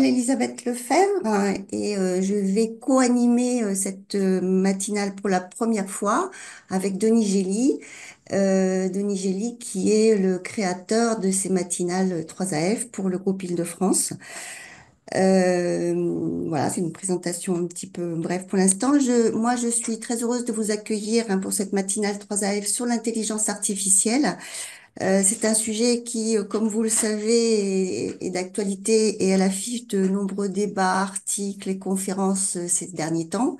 Elisabeth Lefebvre et je vais co-animer cette matinale pour la première fois avec Denis Gély. Denis Gély qui est le créateur de ces matinales 3AF pour le groupe Île-de-France. Euh, voilà, c'est une présentation un petit peu brève pour l'instant. Moi, je suis très heureuse de vous accueillir pour cette matinale 3AF sur l'intelligence artificielle. C'est un sujet qui, comme vous le savez, est d'actualité et à l'affiche de nombreux débats, articles et conférences ces derniers temps.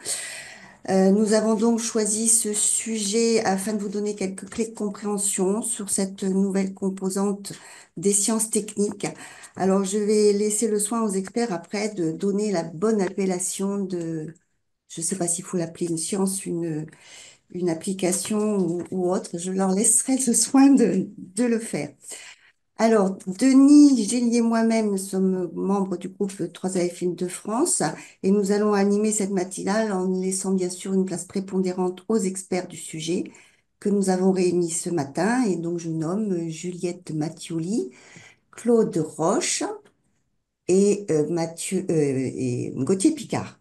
Nous avons donc choisi ce sujet afin de vous donner quelques clés de compréhension sur cette nouvelle composante des sciences techniques. Alors, je vais laisser le soin aux experts après de donner la bonne appellation de, je ne sais pas s'il faut l'appeler une science, une application ou autre. Je leur laisserai le soin de le faire. Alors, Denis, Gélier et moi-même, nous sommes membres du groupe 3AF Île-de-France et nous allons animer cette matinale en laissant bien sûr une place prépondérante aux experts du sujet que nous avons réunis ce matin. Et donc, je nomme Juliette Mattioli, Claude Roche et Gauthier Picard.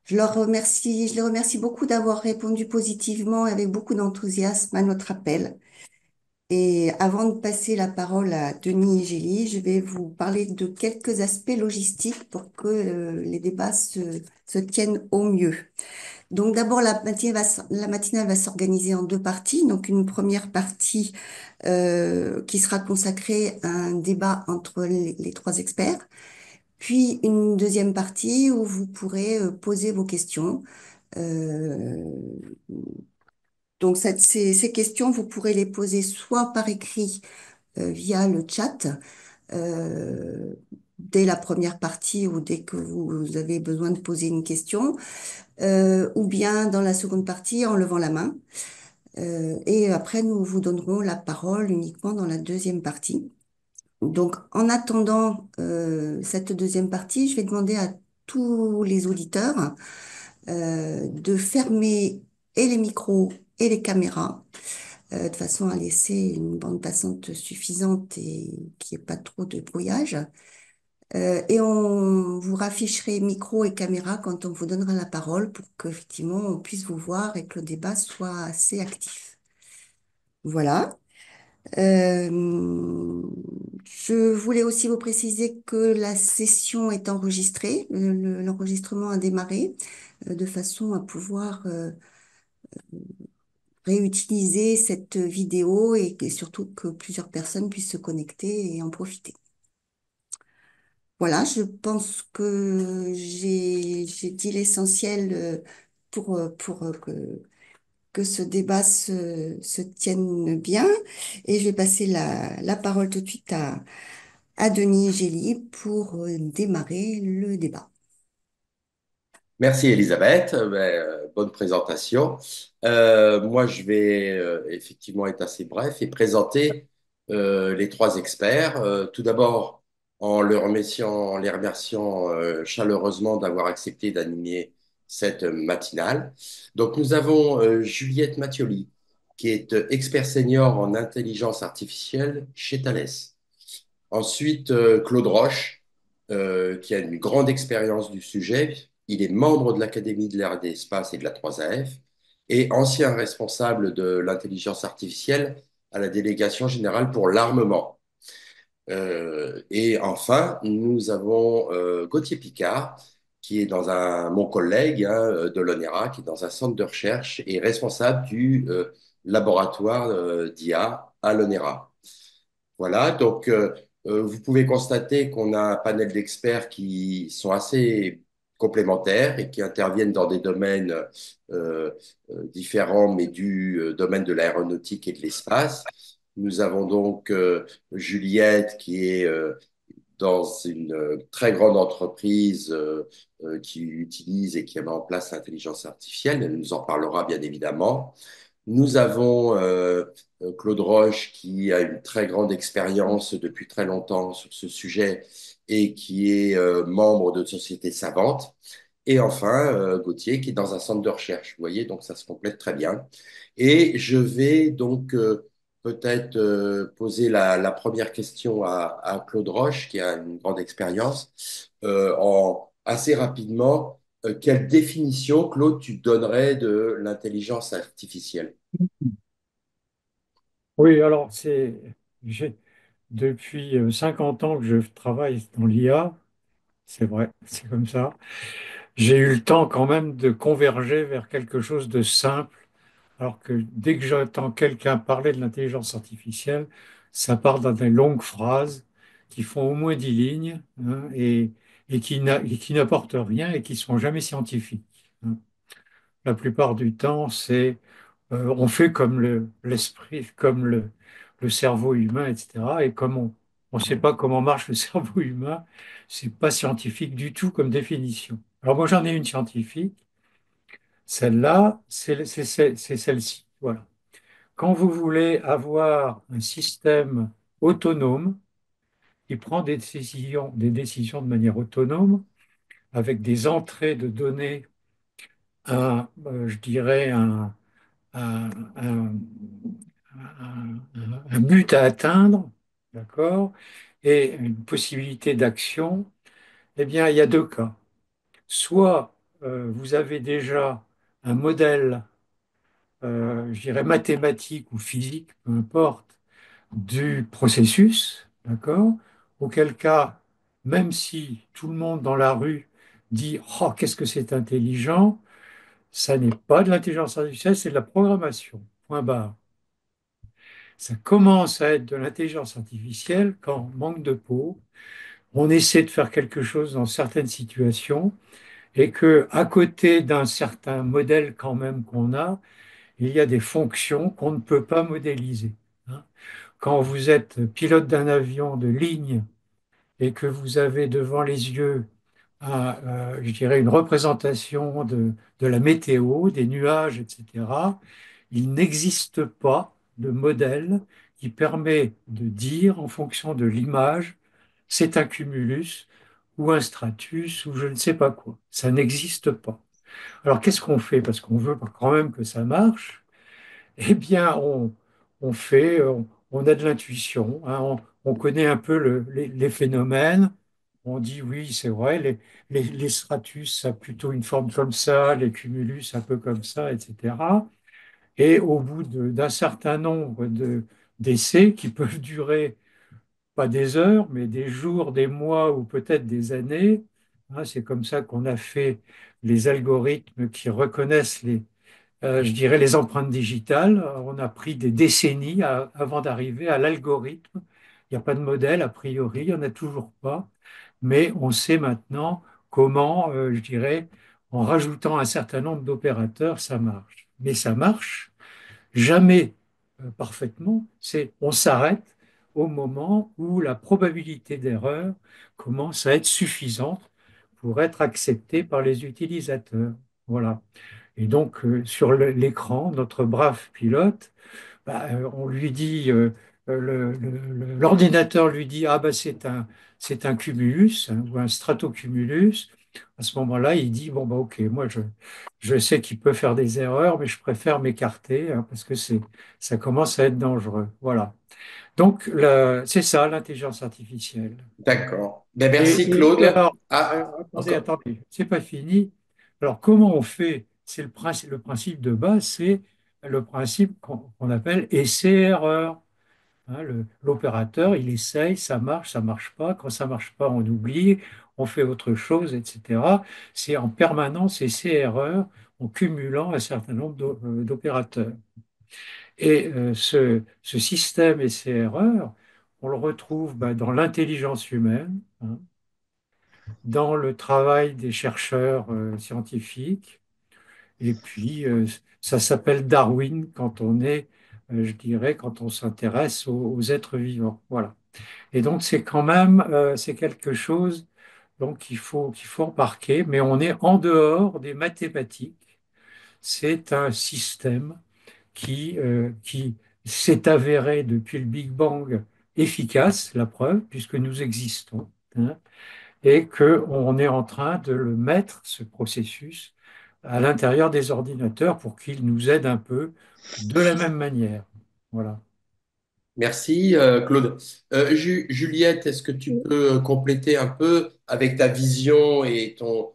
Je les remercie beaucoup d'avoir répondu positivement et avec beaucoup d'enthousiasme à notre appel. Et avant de passer la parole à Denis et Gély, je vais vous parler de quelques aspects logistiques pour que les débats se tiennent au mieux. Donc d'abord, la matinale va s'organiser en deux parties. Donc une première partie qui sera consacrée à un débat entre les trois experts, puis une deuxième partie où vous pourrez poser vos questions. Euh, donc ces questions, vous pourrez les poser soit par écrit via le chat euh, dès la première partie ou dès que vous avez besoin de poser une question, ou bien dans la seconde partie en levant la main. Et après, nous vous donnerons la parole uniquement dans la deuxième partie. Donc, en attendant cette deuxième partie, je vais demander à tous les auditeurs de fermer et les micros et les caméras de façon à laisser une bande passante suffisante et qu'il n'y ait pas trop de brouillage. Et on vous rafficherait micro et caméra quand on vous donnera la parole pour qu'effectivement on puisse vous voir et que le débat soit assez actif. Voilà. Euh, je voulais aussi vous préciser que la session est enregistrée. L'enregistrement a démarré de façon à pouvoir réutiliser cette vidéo et surtout que plusieurs personnes puissent se connecter et en profiter. Voilà, je pense que j'ai dit l'essentiel pour que ce débat se tienne bien. Et je vais passer la parole tout de suite à Denis Gély pour démarrer le débat. Merci Elisabeth. Bonne présentation. Moi, je vais effectivement être assez bref et présenter les trois experts. Tout d'abord, en les remerciant chaleureusement d'avoir accepté d'animer cette matinale. Donc, nous avons Juliette Mattioli, qui est expert senior en intelligence artificielle chez Thales. Ensuite, Claude Roche, qui a une grande expérience du sujet. Il est membre de l'Académie de l'air et de l'espace et de la 3AF et ancien responsable de l'intelligence artificielle à la Délégation générale pour l'armement. Et enfin, nous avons Gauthier Picard, qui est mon collègue de l'ONERA, qui est dans un centre de recherche et responsable du laboratoire d'IA à l'ONERA. Voilà, donc vous pouvez constater qu'on a un panel d'experts qui sont assez complémentaires et qui interviennent dans des domaines différents, mais du domaine de l'aéronautique et de l'espace. Nous avons donc Juliette qui est dans une très grande entreprise qui utilise et qui met en place l'intelligence artificielle. Elle nous en parlera bien évidemment. Nous avons Claude Roche qui a une très grande expérience depuis très longtemps sur ce sujet et qui est membre de sociétés savantes. Et enfin, Gauthier qui est dans un centre de recherche. Vous voyez, donc ça se complète très bien. Et je vais donc peut-être poser la première question à Claude Roche, qui a une grande expérience. Assez rapidement, quelle définition, Claude, tu donnerais de l'intelligence artificielle? Oui, alors j'ai, depuis 50 ans que je travaille dans l'IA, c'est vrai, c'est comme ça. J'ai eu le temps quand même de converger vers quelque chose de simple, alors que dès que j'entends quelqu'un parler de l'intelligence artificielle, ça part dans des longues phrases qui font au moins 10 lignes, hein, et qui n'apportent rien et qui ne sont jamais scientifiques, hein. La plupart du temps, on fait comme l'esprit, comme le cerveau humain, etc. Et comme on ne sait pas comment marche le cerveau humain, c'est pas scientifique du tout comme définition. Alors moi, j'en ai une scientifique. Celle-là, c'est celle-ci. Voilà. Quand vous voulez avoir un système autonome qui prend des décisions de manière autonome, avec des entrées de données, je dirais, un, un- un but à atteindre, d'accord, et une possibilité d'action, eh bien, il y a deux cas. Soit vous avez déjà un modèle, je dirais mathématique ou physique, peu importe, du processus, d'accord, auquel cas, même si tout le monde dans la rue dit oh, qu'est-ce que c'est intelligent, ça n'est pas de l'intelligence artificielle, c'est de la programmation. Point barre. Ça commence à être de l'intelligence artificielle quand, manque de peau, on essaie de faire quelque chose dans certaines situations et que, à côté d'un certain modèle quand même qu'on a, il y a des fonctions qu'on ne peut pas modéliser, hein. Quand vous êtes pilote d'un avion de ligne et que vous avez devant les yeux, je dirais, une représentation de la météo, des nuages, etc., il n'existe pas de modèle qui permet de dire en fonction de l'image, c'est un cumulus ou un stratus ou je ne sais pas quoi. Ça n'existe pas. Alors qu'est-ce qu'on fait? Parce qu'on veut quand même que ça marche. Eh bien, on fait, on a de l'intuition, hein, on connaît un peu les phénomènes. On dit oui, c'est vrai, les stratus, ça a plutôt une forme comme ça, les cumulus un peu comme ça, etc. Et au bout d'un certain nombre d'essais qui peuvent durer pas des heures, mais des jours, des mois ou peut-être des années, hein, c'est comme ça qu'on a fait les algorithmes qui reconnaissent je dirais, les empreintes digitales. On a pris des décennies avant d'arriver à l'algorithme. Il n'y a pas de modèle, a priori, il n'y en a toujours pas, mais on sait maintenant comment, je dirais, en rajoutant un certain nombre d'opérateurs, ça marche. Mais ça marche jamais parfaitement, on s'arrête au moment où la probabilité d'erreur commence à être suffisante pour être acceptée par les utilisateurs. Voilà. Et donc, sur l'écran, notre brave pilote, bah, on lui dit, l'ordinateur lui dit, ah bah c'est un cumulus, hein, ou un stratocumulus. À ce moment-là, il dit, bon bah ok, je sais qu'il peut faire des erreurs, mais je préfère m'écarter, hein, parce que ça commence à être dangereux. Voilà. Donc, c'est ça, l'intelligence artificielle. D'accord. Ben, Et, merci, et Claude. alors, Ah, attendez, encore. attendez, c'est pas fini. Alors, comment on fait? C'est le principe de base, c'est le principe qu'on appelle essai-erreur, hein. L'opérateur, il essaye, ça marche pas. Quand ça marche pas, on oublie, on fait autre chose, etc. C'est en permanence essai-erreur en cumulant un certain nombre d'opérateurs. Et ce système essai-erreur, on le retrouve dans l'intelligence humaine, hein, dans le travail des chercheurs scientifiques. Et puis, ça s'appelle Darwin quand on est, je dirais, quand on s'intéresse aux êtres vivants. Voilà. Et donc, c'est quand même, c'est quelque chose donc, qu'il faut embarquer, mais on est en dehors des mathématiques. C'est un système qui s'est avéré depuis le Big Bang efficace, la preuve, puisque nous existons, hein, et qu'on est en train de le mettre, ce processus, à l'intérieur des ordinateurs pour qu'il nous aide un peu de la même manière. Voilà. Merci, Claude. Juliette, est-ce que tu peux compléter un peu avec ta vision et ton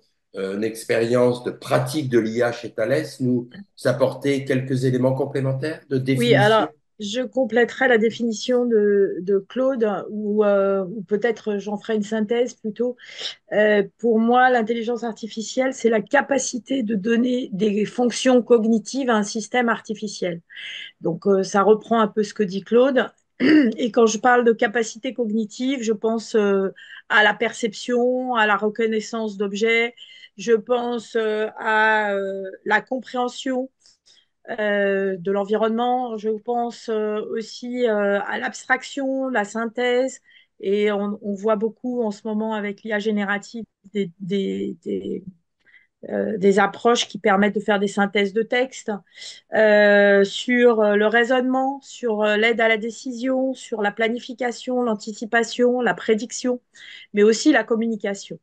expérience de pratique de l'IA chez Thales, nous apporter quelques éléments complémentaires de Oui, définition? alors je compléterai la définition de Claude, ou peut-être j'en ferai une synthèse plutôt. Pour moi, l'intelligence artificielle, c'est la capacité de donner des fonctions cognitives à un système artificiel. Donc, ça reprend un peu ce que dit Claude. Et quand je parle de capacité cognitive, je pense à la perception, à la reconnaissance d'objets, je pense à la compréhension de l'environnement. Je pense aussi à l'abstraction, la synthèse. Et on voit beaucoup en ce moment avec l'IA générative des approches qui permettent de faire des synthèses de texte, sur le raisonnement, sur l'aide à la décision, sur la planification, l'anticipation, la prédiction, mais aussi la communication.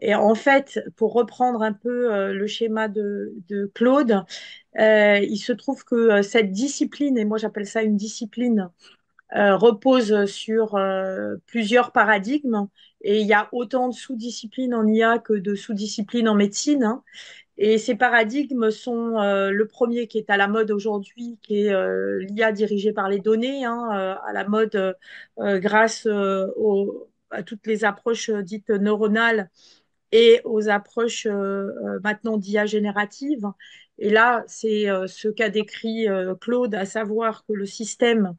Et en fait, pour reprendre un peu le schéma de Claude, il se trouve que cette discipline, et moi j'appelle ça une discipline, repose sur plusieurs paradigmes. Et il y a autant de sous-disciplines en IA que de sous-disciplines en médecine, hein. Et ces paradigmes sont le premier qui est à la mode aujourd'hui, qui est l'IA dirigée par les données, hein, à la mode grâce à toutes les approches dites neuronales et aux approches maintenant d'IA générative. Et là, c'est ce qu'a décrit Claude, à savoir que le système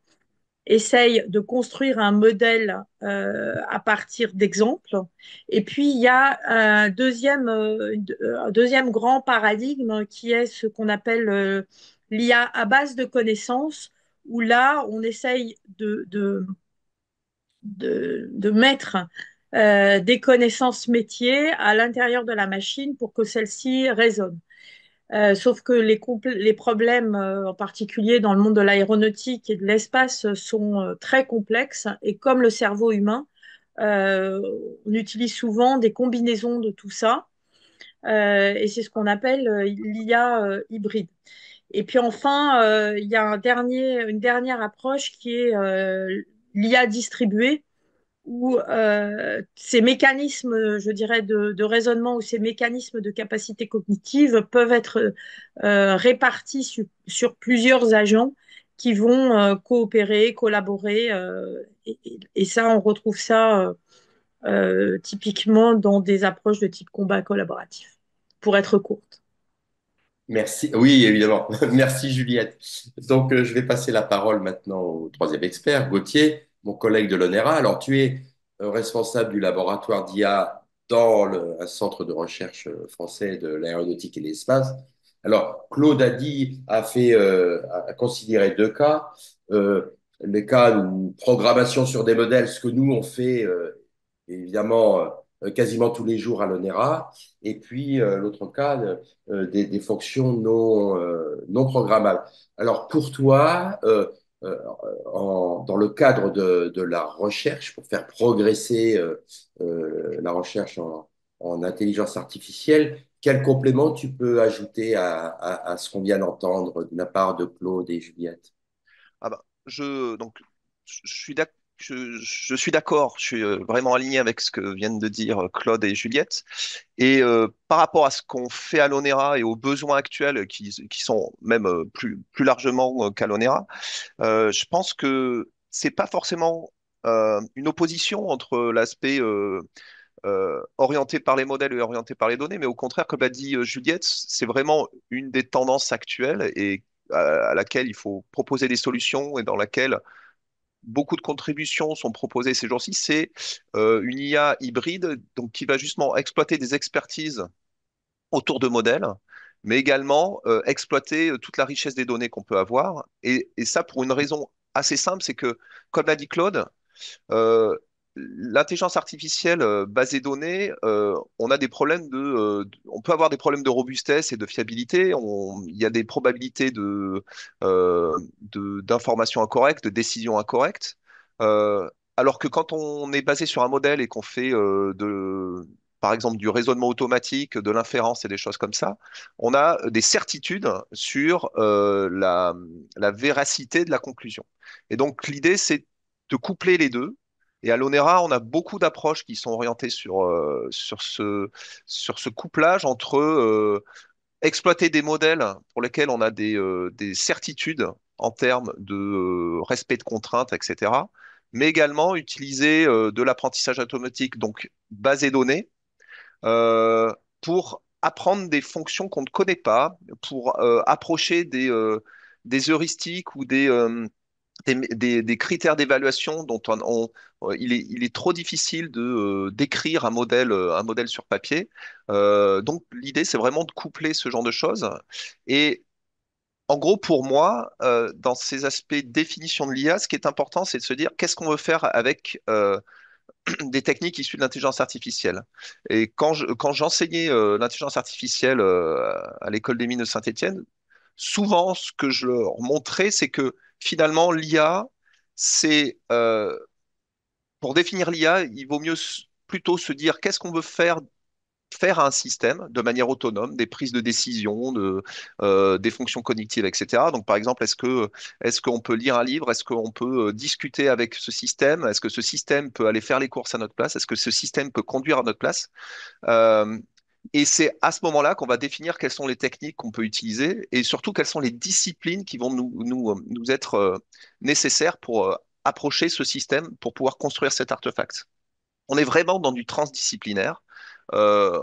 essaye de construire un modèle à partir d'exemples. Et puis, il y a un deuxième grand paradigme qui est ce qu'on appelle l'IA à base de connaissances, où là, on essaye de mettre des connaissances métiers à l'intérieur de la machine pour que celle-ci raisonne. Sauf que les problèmes, en particulier dans le monde de l'aéronautique et de l'espace, sont très complexes. Et comme le cerveau humain, euh, on utilise souvent des combinaisons de tout ça. Et c'est ce qu'on appelle l'IA hybride. Et puis enfin, il y a une dernière approche qui est l'IA distribuée, où ces mécanismes, je dirais, de raisonnement ou ces mécanismes de capacité cognitive peuvent être répartis sur plusieurs agents qui vont coopérer, collaborer. Et ça, on retrouve ça typiquement dans des approches de type combat collaboratif, pour être courte. Merci. Oui, évidemment. Merci, Juliette. Donc, je vais passer la parole maintenant au troisième expert, Gauthier, mon collègue de l'ONERA. Alors, tu es responsable du laboratoire d'IA dans un centre de recherche français de l'aéronautique et de l'espace. Alors, Claude a considéré deux cas. Les cas où programmation sur des modèles, ce que nous, on fait évidemment quasiment tous les jours à l'ONERA. Et puis, l'autre cas, des fonctions non programmables. Alors, pour toi, euh, dans le cadre de la recherche, pour faire progresser la recherche en intelligence artificielle, quel complément tu peux ajouter à ce qu'on vient d'entendre de la part de Claude et Juliette? Ah bah, je suis d'accord, je suis vraiment aligné avec ce que viennent de dire Claude et Juliette. Et par rapport à ce qu'on fait à l'ONERA et aux besoins actuels qui sont même plus largement qu'à l'ONERA, je pense que c'est pas forcément une opposition entre l'aspect orienté par les modèles et orienté par les données, mais au contraire, comme l'a dit Juliette, c'est vraiment une des tendances actuelles et à laquelle il faut proposer des solutions et dans laquelle beaucoup de contributions sont proposées ces jours-ci. C'est une IA hybride donc, qui va justement exploiter des expertises autour de modèles, mais également exploiter toute la richesse des données qu'on peut avoir. Et ça pour une raison assez simple, c'est que, comme l'a dit Claude, euh, l'intelligence artificielle basée données, on a des problèmes on peut avoir des problèmes de robustesse et de fiabilité. Il y a des probabilités d'informations incorrectes, de décisions incorrectes. Alors que quand on est basé sur un modèle et qu'on fait par exemple du raisonnement automatique, de l'inférence et des choses comme ça, on a des certitudes sur la véracité de la conclusion. Et donc l'idée, c'est de coupler les deux. Et à l'ONERA, on a beaucoup d'approches qui sont orientées sur ce couplage entre exploiter des modèles pour lesquels on a des certitudes en termes de respect de contraintes, etc., mais également utiliser de l'apprentissage automatique, donc base et données, pour apprendre des fonctions qu'on ne connaît pas, pour approcher des heuristiques ou des critères d'évaluation dont il est trop difficile de d'écrire un modèle sur papier. Donc l'idée, c'est vraiment de coupler ce genre de choses. Et en gros, pour moi, dans ces aspects définition de l'IA, ce qui est important, c'est de se dire qu'est-ce qu'on veut faire avec des techniques issues de l'intelligence artificielle. Et quand j'enseignais l'intelligence artificielle à l'école des mines de Saint-Étienne, souvent ce que je leur montrais, c'est que finalement l'IA, c'est pour définir l'IA, il vaut mieux plutôt se dire qu'est-ce qu'on veut faire à un système de manière autonome, des prises de décision, des fonctions cognitives, etc. Donc, par exemple, est-ce qu'on peut lire un livre? Est-ce qu'on peut discuter avec ce système? Est-ce que ce système peut aller faire les courses à notre place? Est-ce que ce système peut conduire à notre place? Euh, et c'est à ce moment-là qu'on va définir quelles sont les techniques qu'on peut utiliser et surtout quelles sont les disciplines qui vont nous être nécessaires pour approcher ce système pour pouvoir construire cet artefact. On est vraiment dans du transdisciplinaire. Euh,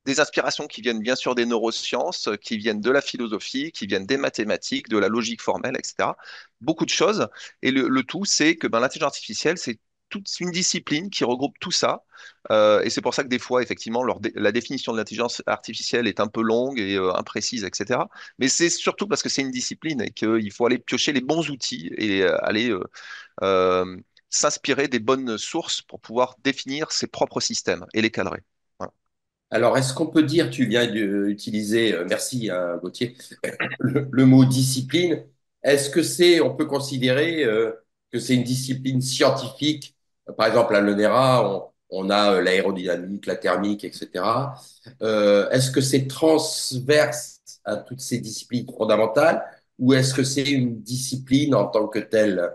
des inspirations qui viennent bien sûr des neurosciences, qui viennent de la philosophie, qui viennent des mathématiques, de la logique formelle, etc. Beaucoup de choses. Et le tout, c'est que ben, l'intelligence artificielle, c'est toute une discipline qui regroupe tout ça. Et c'est pour ça que des fois, effectivement, la définition de l'intelligence artificielle est un peu longue et imprécise, etc. Mais c'est surtout parce que c'est une discipline et qu'il faut aller piocher les bons outils et aller euh, s'inspirer des bonnes sources pour pouvoir définir ses propres systèmes et les cadrer. Voilà. Alors, est-ce qu'on peut dire, tu viens d'utiliser, merci hein, Gauthier, le mot discipline. Est-ce que on peut considérer que c'est une discipline scientifique? Par exemple, à l'ONERA, on a l'aérodynamique, la thermique, etc. Est-ce que c'est transverse à toutes ces disciplines fondamentales ou est-ce que c'est une discipline en tant que telle?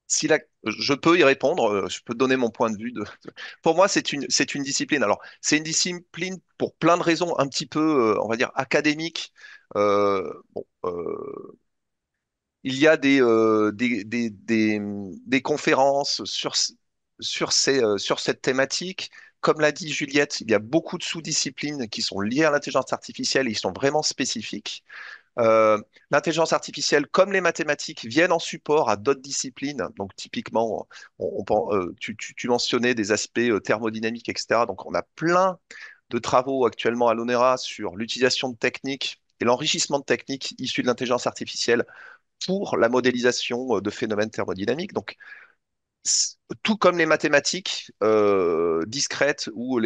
Je peux y répondre, je peux donner mon point de vue. Pour moi, c'est une discipline. Alors, c'est une discipline pour plein de raisons un petit peu, on va dire, académiques. Bon, il y a des conférences sur cette thématique. Comme l'a dit Juliette, il y a beaucoup de sous-disciplines qui sont liées à l'intelligence artificielle et qui sont vraiment spécifiques. Euh, L'intelligence artificielle, comme les mathématiques, viennent en support à d'autres disciplines. Donc, typiquement, tu mentionnais des aspects thermodynamiques, etc. Donc, on a plein de travaux actuellement à l'ONERA sur l'utilisation de techniques et l'enrichissement de techniques issues de l'intelligence artificielle pour la modélisation de phénomènes thermodynamiques. Donc, tout comme les mathématiques discrètes ou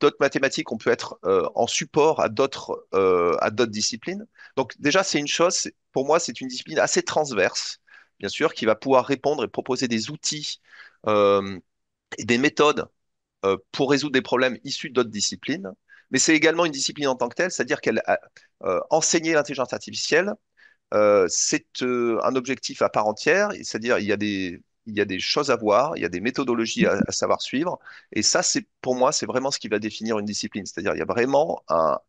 d'autres mathématiques, on peut être en support à d'autres disciplines. Donc déjà, c'est une chose, pour moi, c'est une discipline assez transverse, bien sûr, qui va pouvoir répondre et proposer des outils euh, et des méthodes pour résoudre des problèmes issus d'autres disciplines. Mais c'est également une discipline en tant que telle, c'est-à-dire qu'elle a enseigné l'intelligence artificielle c'est un objectif à part entière, c'est-à-dire il y a des choses à voir, il y a des méthodologies à savoir suivre, et ça, c'est pour moi, c'est vraiment ce qui va définir une discipline, c'est-à-dire il y a vraiment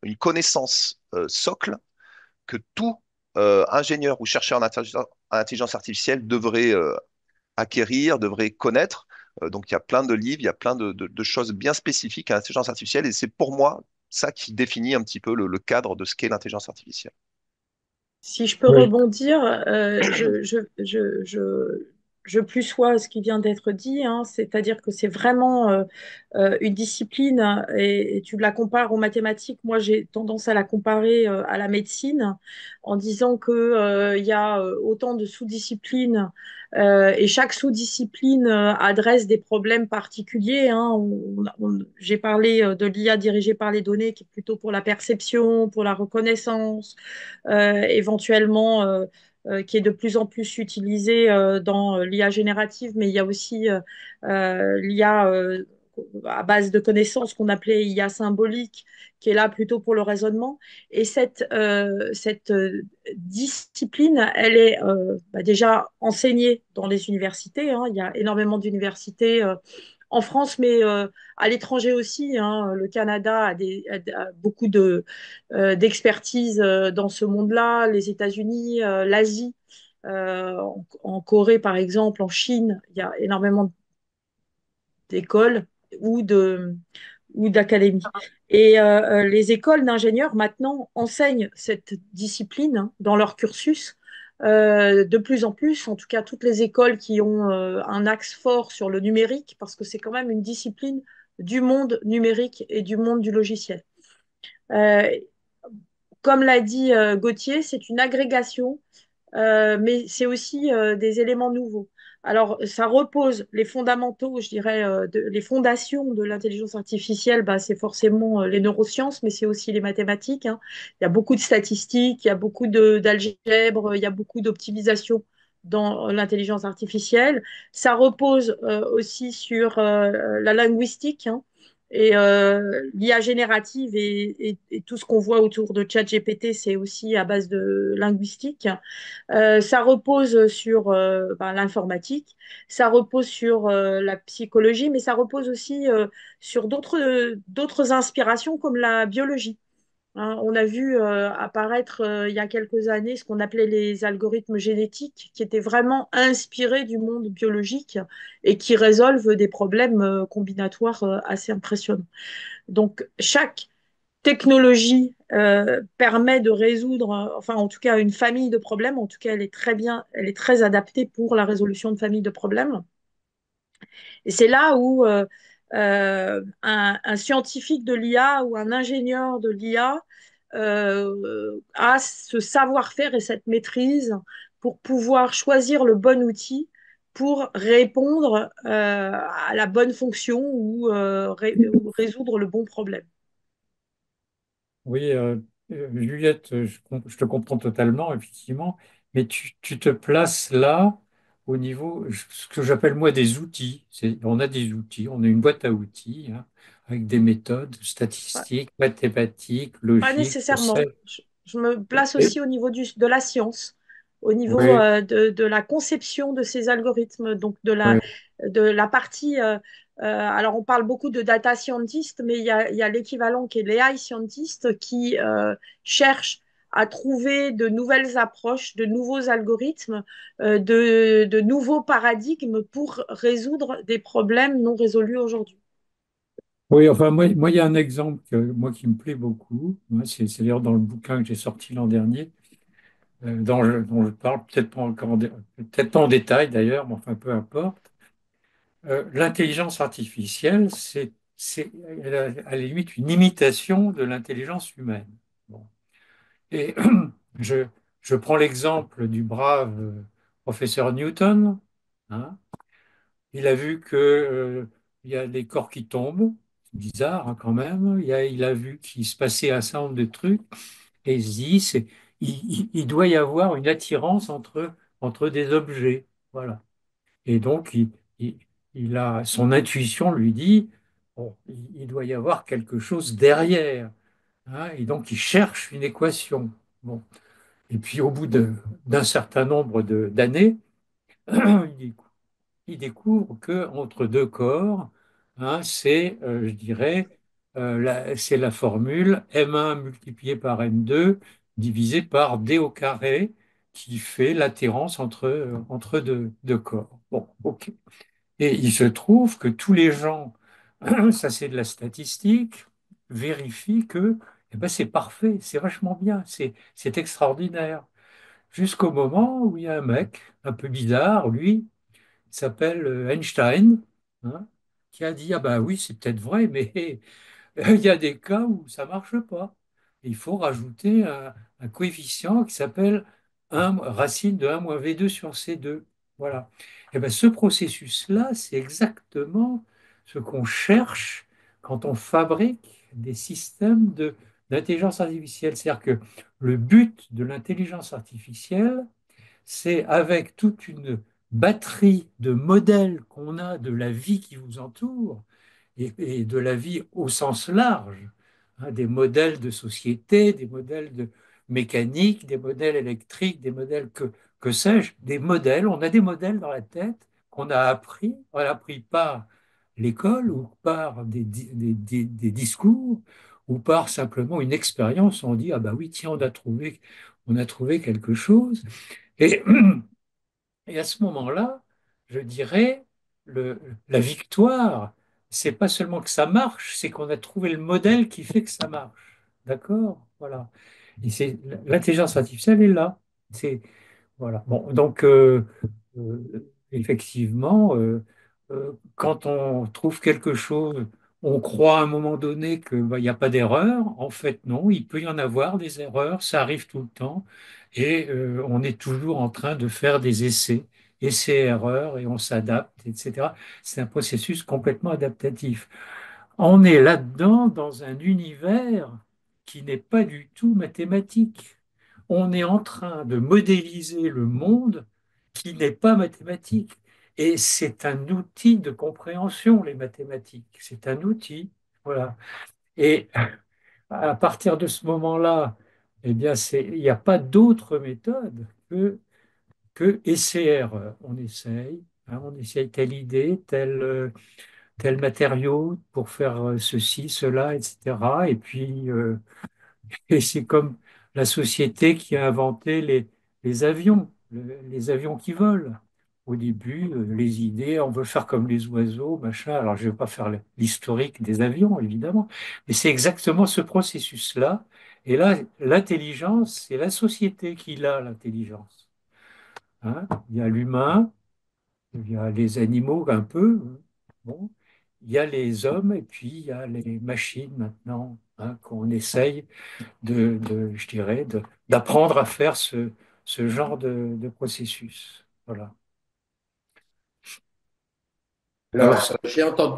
une connaissance socle que tout ingénieur ou chercheur en intelligence artificielle devrait acquérir, devrait connaître. Donc il y a plein de livres, il y a plein de choses bien spécifiques à l'intelligence artificielle, et c'est pour moi ça qui définit un petit peu le cadre de ce qu'est l'intelligence artificielle. Si je peux Oui, rebondir, je plus sois à ce qui vient d'être dit, hein, c'est-à-dire que c'est vraiment une discipline et tu la compares aux mathématiques. Moi, j'ai tendance à la comparer à la médecine en disant que, il y a autant de sous-disciplines et chaque sous-discipline adresse des problèmes particuliers, hein. J'ai parlé de l'IA dirigée par les données qui est plutôt pour la perception, pour la reconnaissance éventuellement qui est de plus en plus utilisé dans l'IA générative, mais il y a aussi l'IA à base de connaissances qu'on appelait IA symbolique, qui est là plutôt pour le raisonnement. Et cette discipline, elle est déjà enseignée dans les universités, hein. Il y a énormément d'universités en France, mais à l'étranger aussi, hein. Le Canada a beaucoup d'expertise dans ce monde-là, les États-Unis, l'Asie. En Corée, par exemple, en Chine, il y a énormément d'écoles ou ou d'académies. Et les écoles d'ingénieurs maintenant enseignent cette discipline, hein, dans leur cursus. De plus en plus, en tout cas toutes les écoles qui ont un axe fort sur le numérique, parce que c'est quand même une discipline du monde numérique et du monde du logiciel. Euh, Comme l'a dit Gauthier, c'est une agrégation, mais c'est aussi des éléments nouveaux. Alors, ça repose les fondamentaux, je dirais, les fondations de l'intelligence artificielle, bah, c'est forcément les neurosciences, mais c'est aussi les mathématiques, hein. Il y a beaucoup de statistiques, il y a beaucoup d'algèbre, il y a beaucoup d'optimisation dans l'intelligence artificielle. Ça repose aussi sur la linguistique, hein, et l'IA générative et tout ce qu'on voit autour de ChatGPT, c'est aussi à base de linguistique. Ça repose sur l'informatique, ça repose sur la psychologie, mais ça repose aussi sur d'autres inspirations comme la biologie, hein. On a vu apparaître il y a quelques années ce qu'on appelait les algorithmes génétiques, qui étaient vraiment inspirés du monde biologique et qui résolvent des problèmes combinatoires assez impressionnants. Donc, chaque technologie permet de résoudre, enfin en tout cas une famille de problèmes. En tout cas, elle est très bien, elle est très adaptée pour la résolution de familles de problèmes. Et c'est là où un scientifique de l'IA ou un ingénieur de l'IA a ce savoir-faire et cette maîtrise pour pouvoir choisir le bon outil pour répondre à la bonne fonction ou résoudre le bon problème. Oui, Juliette, je te comprends totalement, effectivement, mais tu te places là au niveau, ce que j'appelle moi des outils. On a des outils, on a une boîte à outils, hein, avec des méthodes statistiques, mathématiques, Pas logiques, nécessairement. Je me place et- aussi au niveau de la science, au niveau oui, de la conception de ces algorithmes, donc oui. de la partie. Alors, on parle beaucoup de data scientist, mais il y a l'équivalent qui est l'AI scientist qui cherche à trouver de nouvelles approches, de nouveaux algorithmes, de nouveaux paradigmes pour résoudre des problèmes non résolus aujourd'hui. Oui, enfin, il y a un exemple moi, qui me plaît beaucoup. Moi, c'est d'ailleurs dans le bouquin que j'ai sorti l'an dernier, dont je parle peut-être pas encore peut-être pas en détail d'ailleurs, mais enfin, peu importe. L'intelligence artificielle, c'est à la limite une imitation de l'intelligence humaine. Bon. Et je, je prends l'exemple du brave professeur Newton, hein. Il a vu que, il y a des corps qui tombent, c'est bizarre, hein, quand même. Il a vu qu'il se passait un certain nombre de trucs, et il se dit, il doit y avoir une attirance entre des objets. Voilà. Et donc, il- il a, son intuition lui dit, bon, il doit y avoir quelque chose derrière, hein. Et donc, il cherche une équation. Bon. Et puis, au bout d'un certain nombre d'années, il il découvre que entre deux corps, hein, je dirais, c'est la formule m1 multiplié par m2 divisé par d au carré qui fait l'attirance entre deux corps. Bon, ok. Et il se trouve que tous les gens, ça c'est de la statistique, vérifient que eh ben, c'est parfait, c'est vachement bien, c'est extraordinaire. Jusqu'au moment où il y a un mec un peu bizarre, lui, il s'appelle Einstein, hein, qui a dit, ah bah oui, c'est peut-être vrai, mais il y a des cas où ça marche pas. Il faut rajouter un coefficient qui s'appelle 1 racine de 1 moins V2 sur C2. Voilà. Et ben, ce processus-là, c'est exactement ce qu'on cherche quand on fabrique des systèmes d'intelligence artificielle. C'est-à-dire que le but de l'intelligence artificielle, c'est avec toute une batterie de modèles qu'on a de la vie qui vous entoure, et de la vie au sens large, hein, des modèles de société, des modèles de mécanique, des modèles électriques, des modèles que sais-je, des modèles. On a des modèles dans la tête qu'on a appris, on a appris par l'école ou par des discours ou par simplement une expérience. On dit, ah bah oui, tiens, on a trouvé quelque chose. Et et à ce moment-là, je dirais, le, la victoire, c'est pas seulement que ça marche, c'est qu'on a trouvé le modèle qui fait que ça marche. D'accord? Voilà. Et c'est l'intelligence artificielle est là. C'est voilà. Bon, donc effectivement, quand on trouve quelque chose, on croit à un moment donné qu'il n'y a pas d'erreur. En fait, non, il peut y en avoir des erreurs, ça arrive tout le temps, et on est toujours en train de faire des essais, essais-erreurs, et on s'adapte, etc. C'est un processus complètement adaptatif. On est là-dedans dans un univers qui n'est pas du tout mathématique. On est en train de modéliser le monde qui n'est pas mathématique. Et c'est un outil de compréhension, les mathématiques. C'est un outil. Voilà. Et à partir de ce moment-là, eh bien, il n'y a pas d'autre méthode que essai-erreur. On essaye, hein, on essaye telle idée, tel matériau pour faire ceci, cela, etc. Et c'est comme la société qui a inventé les avions, les avions qui volent. Au début, les idées, on veut faire comme les oiseaux, machin. Alors, je ne vais pas faire l'historique des avions, évidemment, mais c'est exactement ce processus-là. Et là, l'intelligence, c'est la société qui l'a, l'intelligence. Hein, il y a l'humain, il y a les animaux un peu, bon, il y a les hommes et puis il y a les machines maintenant, hein, qu'on essaye je dirais, d'apprendre à faire ce genre de processus. Voilà. Alors, Alors,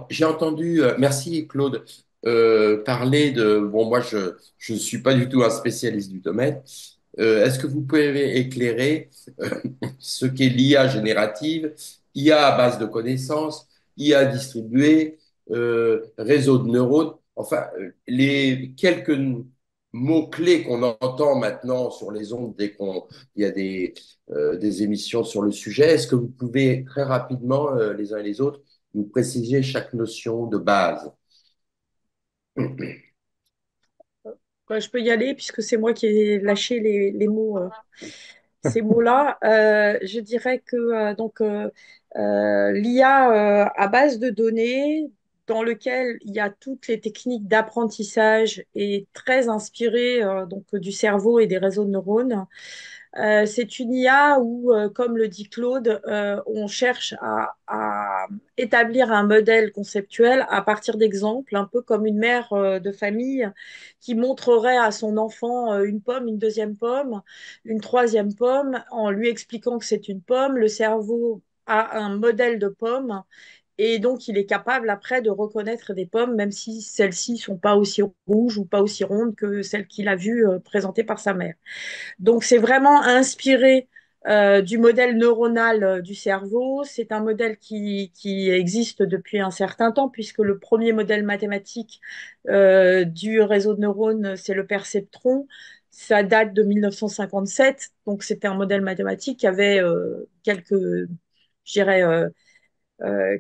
j'ai entendu, merci Claude, parler de, bon, moi je ne suis pas du tout un spécialiste du domaine. Est-ce que vous pouvez éclairer ce qu'est l'IA générative, IA à base de connaissances, IA distribuée, réseau de neurones, enfin, les quelques mots-clés qu'on entend maintenant sur les ondes dès qu'il y a des émissions sur le sujet, est-ce que vous pouvez très rapidement, les uns et les autres, nous préciser chaque notion de base? Ouais, je peux y aller puisque c'est moi qui ai lâché les mots, ces mots-là. Je dirais que l'IA à base de données, dans lequel il y a toutes les techniques d'apprentissage, est très inspirée du cerveau et des réseaux de neurones. C'est une IA où, comme le dit Claude, on cherche à établir un modèle conceptuel à partir d'exemples, un peu comme une mère de famille qui montrerait à son enfant une pomme, une deuxième pomme, une troisième pomme, en lui expliquant que c'est une pomme. Le cerveau a un modèle de pomme et donc il est capable après de reconnaître des pommes, même si celles-ci sont pas aussi rouges ou pas aussi rondes que celles qu'il a vues présentées par sa mère. Donc, c'est vraiment inspiré du modèle neuronal du cerveau. C'est un modèle qui existe depuis un certain temps, puisque le premier modèle mathématique du réseau de neurones, c'est le perceptron. Ça date de 1957, donc c'était un modèle mathématique qui avait je dirais,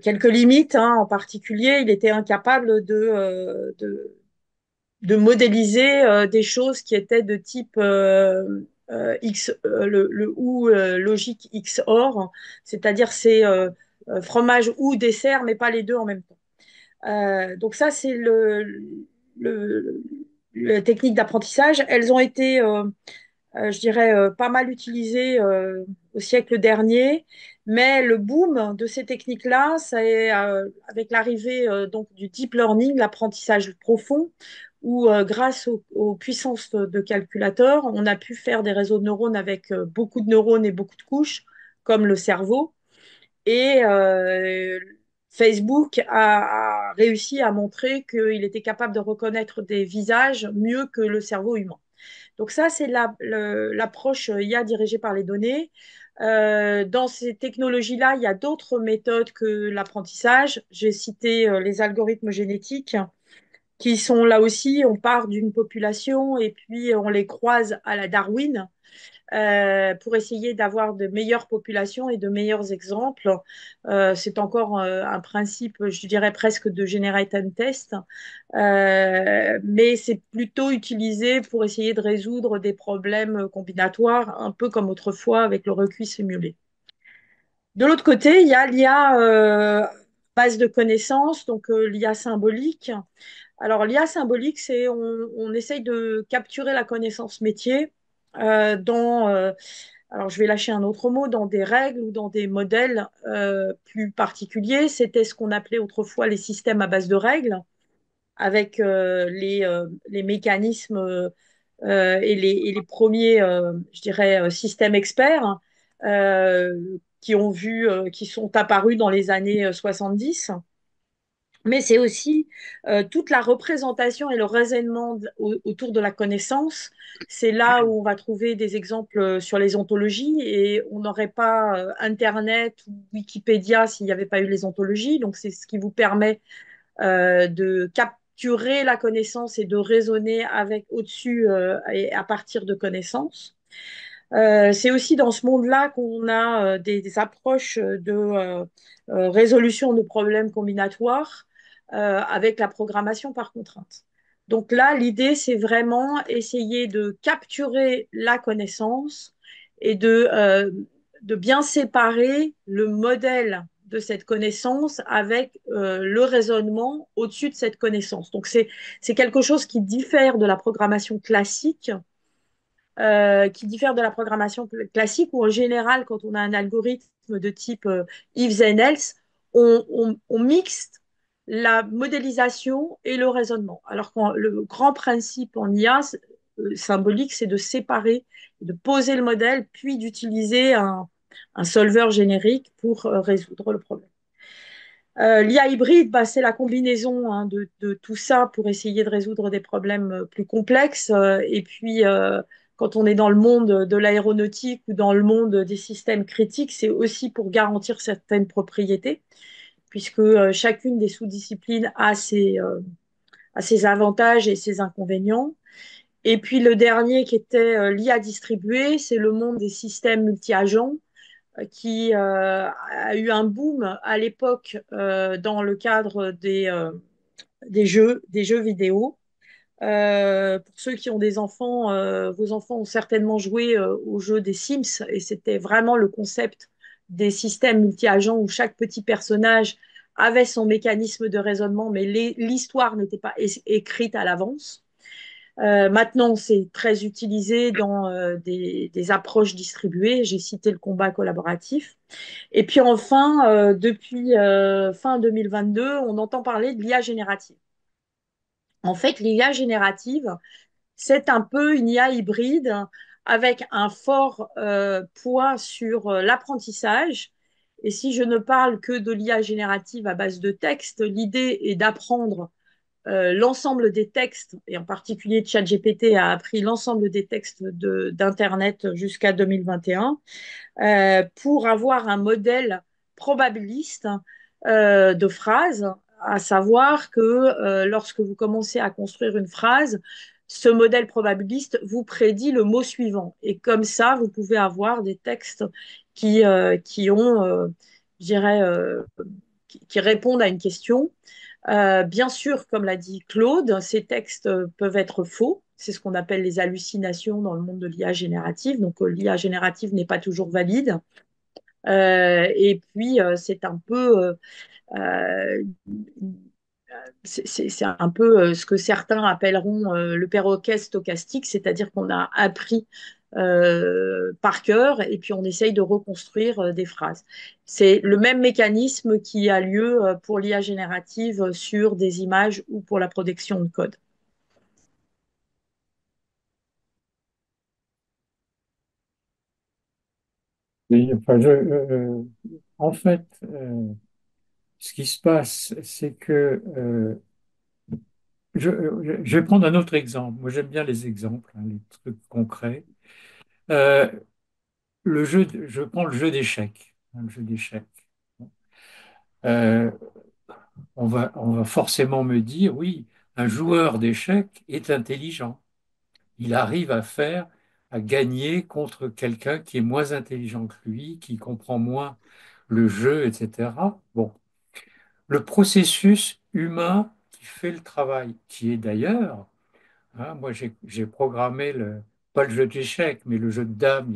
quelques limites, hein. En particulier, il était incapable de modéliser des choses qui étaient de type le ou logique XOR, c'est-à-dire c'est fromage ou dessert, mais pas les deux en même temps. Donc ça, c'est le, la technique d'apprentissage. Elles ont été je dirais, pas mal utilisé au siècle dernier. Mais le boom de ces techniques-là, c'est avec l'arrivée du deep learning, l'apprentissage profond, où grâce aux puissances de calculateurs, on a pu faire des réseaux de neurones avec beaucoup de neurones et beaucoup de couches, comme le cerveau. Et Facebook a réussi à montrer qu'il était capable de reconnaître des visages mieux que le cerveau humain. Donc ça, c'est l'approche IA dirigée par les données. Dans ces technologies-là, il y a d'autres méthodes que l'apprentissage. J'ai cité les algorithmes génétiques qui sont là aussi, on part d'une population et puis on les croise à la Darwin pour essayer d'avoir de meilleures populations et de meilleurs exemples. C'est encore un principe, je dirais presque de generate and test, mais c'est plutôt utilisé pour essayer de résoudre des problèmes combinatoires, un peu comme autrefois avec le recuit simulé. De l'autre côté, il y a l'IA base de connaissances, donc l'IA symbolique. Alors, l'IA symbolique, c'est on essaye de capturer la connaissance métier alors je vais lâcher un autre mot, dans des règles ou dans des modèles plus particuliers. C'était ce qu'on appelait autrefois les systèmes à base de règles, avec les mécanismes et les premiers, je dirais, systèmes experts qui sont apparus dans les années 70. Mais c'est aussi toute la représentation et le raisonnement autour de la connaissance. C'est là où on va trouver des exemples sur les ontologies et on n'aurait pas Internet ou Wikipédia s'il n'y avait pas eu les ontologies. Donc c'est ce qui vous permet de capturer la connaissance et de raisonner avec au-dessus et à partir de connaissances. C'est aussi dans ce monde-là qu'on a des approches de résolution de problèmes combinatoires avec la programmation par contrainte. Donc là, l'idée, c'est vraiment essayer de capturer la connaissance et de bien séparer le modèle de cette connaissance avec le raisonnement au-dessus de cette connaissance. Donc c'est quelque chose qui diffère de la programmation classique qui diffère de la programmation classique où en général, quand on a un algorithme de type if then else, on mixte la modélisation et le raisonnement. Alors que le grand principe en IA symbolique, c'est de séparer, de poser le modèle, puis d'utiliser un solver générique pour résoudre le problème. L'IA hybride, bah, c'est la combinaison hein, de tout ça pour essayer de résoudre des problèmes plus complexes. Et puis, quand on est dans le monde de l'aéronautique ou dans le monde des systèmes critiques, c'est aussi pour garantir certaines propriétés, puisque chacune des sous-disciplines a ses avantages et ses inconvénients. Et puis le dernier qui était l'IA distribuée, c'est le monde des systèmes multi-agents qui a eu un boom à l'époque dans le cadre des jeux vidéo. Pour ceux qui ont des enfants, vos enfants ont certainement joué au jeu des Sims et c'était vraiment le concept des systèmes multi-agents où chaque petit personnage avait son mécanisme de raisonnement, mais l'histoire n'était pas écrite à l'avance. Maintenant, c'est très utilisé dans des approches distribuées. J'ai cité le combat collaboratif. Et puis enfin, depuis fin 2022, on entend parler de l'IA générative. En fait, l'IA générative, c'est un peu une IA hybride avec un fort poids sur l'apprentissage. Et si je ne parle que de l'IA générative à base de texte, l'idée est d'apprendre l'ensemble des textes, et en particulier ChatGPT a appris l'ensemble des textes d'Internet jusqu'à 2021, pour avoir un modèle probabiliste de phrases, à savoir que lorsque vous commencez à construire une phrase, ce modèle probabiliste vous prédit le mot suivant. Et comme ça, vous pouvez avoir des textes qui ont, je dirais, qui répondent à une question. Bien sûr, comme l'a dit Claude, ces textes peuvent être faux. C'est ce qu'on appelle les hallucinations dans le monde de l'IA générative. Donc, l'IA générative n'est pas toujours valide. Et puis, c'est un peu, c'est un peu ce que certains appelleront le perroquet stochastique, c'est-à-dire qu'on a appris par cœur et puis on essaye de reconstruire des phrases. C'est le même mécanisme qui a lieu pour l'IA générative sur des images ou pour la production de code. Et, enfin, en fait, ce qui se passe, c'est que je vais prendre un autre exemple. Moi, j'aime bien les exemples, hein, les trucs concrets. Euh, je prends le jeu d'échecs. Hein, le jeu d'échecs. Euh, on va forcément me dire, oui, un joueur d'échecs est intelligent. Il arrive à gagner contre quelqu'un qui est moins intelligent que lui, qui comprend moins le jeu, etc. Bon, le processus humain qui fait le travail, qui est d'ailleurs, hein, moi j'ai programmé pas le jeu d'échecs, mais le jeu de dames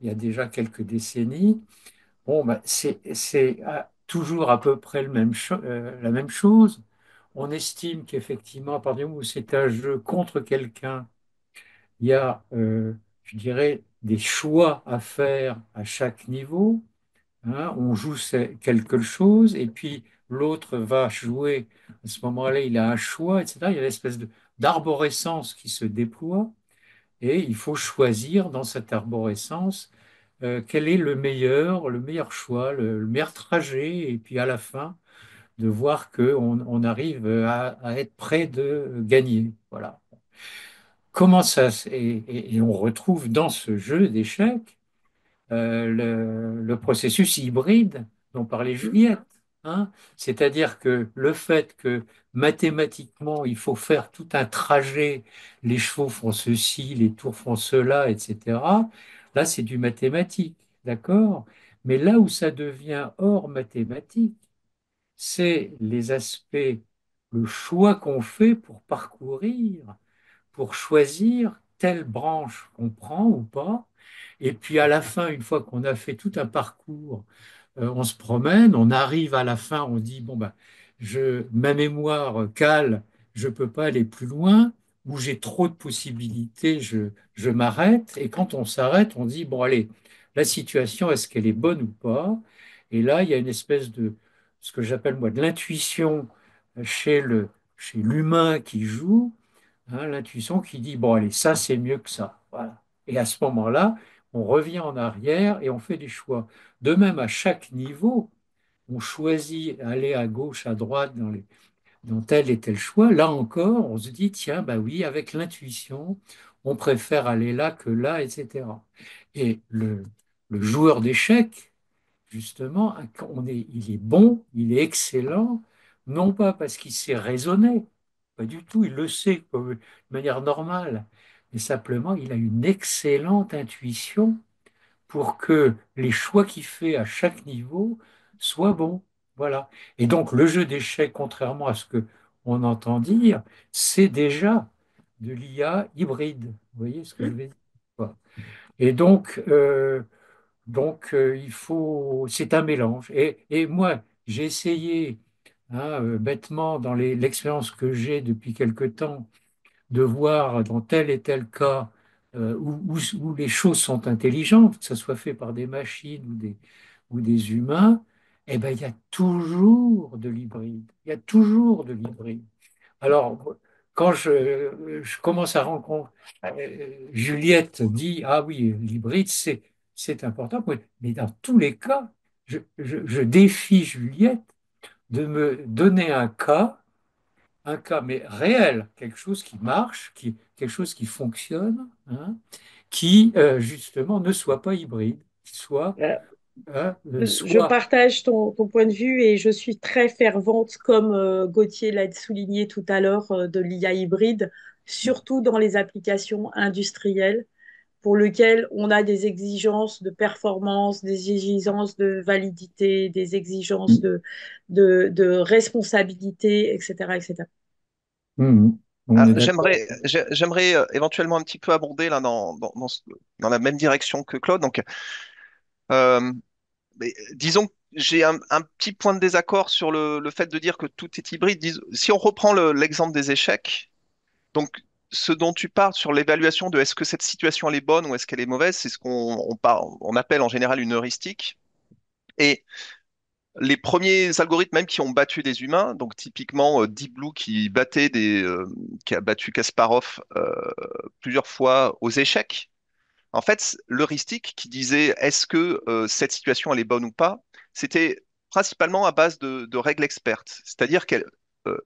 il y a déjà quelques décennies. Bon, ben, c'est toujours à peu près la même chose. On estime qu'effectivement, à partir du moment où c'est un jeu contre quelqu'un, il y a, je dirais, des choix à faire à chaque niveau. Hein. On joue quelque chose et puis l'autre va jouer. À ce moment-là, il a un choix, etc. Il y a une espèce d'arborescence qui se déploie et il faut choisir dans cette arborescence quel est le meilleur choix, le meilleur trajet, et puis à la fin, de voir on arrive à être près de gagner. Voilà. Comment ça, et on retrouve dans ce jeu d'échecs le processus hybride dont parlait Juliette. Hein. C'est-à-dire que le fait que mathématiquement, il faut faire tout un trajet, les chevaux font ceci, les tours font cela, etc. Là, c'est du mathématique, d'accord? Mais là où ça devient hors mathématique, c'est les aspects, le choix qu'on fait pour parcourir, pour choisir telle branche qu'on prend ou pas. Et puis à la fin, une fois qu'on a fait tout un parcours, on se promène, on arrive à la fin, on dit, bon, ben, ma mémoire cale, je ne peux pas aller plus loin, ou j'ai trop de possibilités, je m'arrête. Et quand on s'arrête, on dit, bon, allez, la situation, est-ce qu'elle est bonne ou pas? Et là, il y a une espèce de, ce que j'appelle moi, de l'intuition chez l'humain qui joue, hein, l'intuition qui dit, bon, allez, ça, c'est mieux que ça. Voilà. Et à ce moment-là, on revient en arrière et on fait des choix. De même, à chaque niveau, on choisit aller à gauche, à droite dans tel et tel choix. Là encore, on se dit, tiens, bah oui, avec l'intuition, on préfère aller là que là, etc. Et le joueur d'échecs, justement, il est bon, il est excellent, non pas parce qu'il sait raisonner, pas du tout, il le sait de manière normale, mais simplement il a une excellente intuition pour que les choix qu'il fait à chaque niveau soient bons. Voilà. Et donc le jeu d'échecs, contrairement à ce que on entend dire, c'est déjà de l'IA hybride. Vous voyez ce que je veux dire? Voilà. Et il faut, c'est un mélange. Et moi, j'ai essayé, hein, bêtement, dans l'expérience que j'ai depuis quelque temps, de voir dans tel et tel cas où les choses sont intelligentes, que ce soit fait par des machines ou des humains, eh ben, il y a toujours de l'hybride. Il y a toujours de l'hybride. Alors, quand je commence à rencontrer, Juliette dit, ah oui, l'hybride, c'est important, mais dans tous les cas, je défie Juliette de me donner un cas mais réel, quelque chose qui marche, quelque chose qui fonctionne, hein, qui justement ne soit pas hybride, qui soit, Euh, je soit partage ton point de vue et je suis très fervente, comme Gauthier l'a souligné tout à l'heure, de l'IA hybride, surtout dans les applications industrielles pour lesquelles on a des exigences de performance, des exigences de validité, des exigences de responsabilité, etc., etc. Mhm. On Ah, est d'accord. j'aimerais éventuellement un petit peu abonder là dans la même direction que Claude. Donc, euh, disons que j'ai un petit point de désaccord sur le fait de dire que tout est hybride. Si on reprend l'exemple des échecs, donc ce dont tu parles sur l'évaluation de est-ce que cette situation elle est bonne ou est-ce qu'elle est mauvaise, c'est ce on appelle en général une heuristique. Et les premiers algorithmes même qui ont battu des humains, donc typiquement Deep Blue qui a battu Kasparov plusieurs fois aux échecs. En fait, l'heuristique qui disait est-ce que cette situation elle est bonne ou pas, c'était principalement à base de règles expertes. C'est-à-dire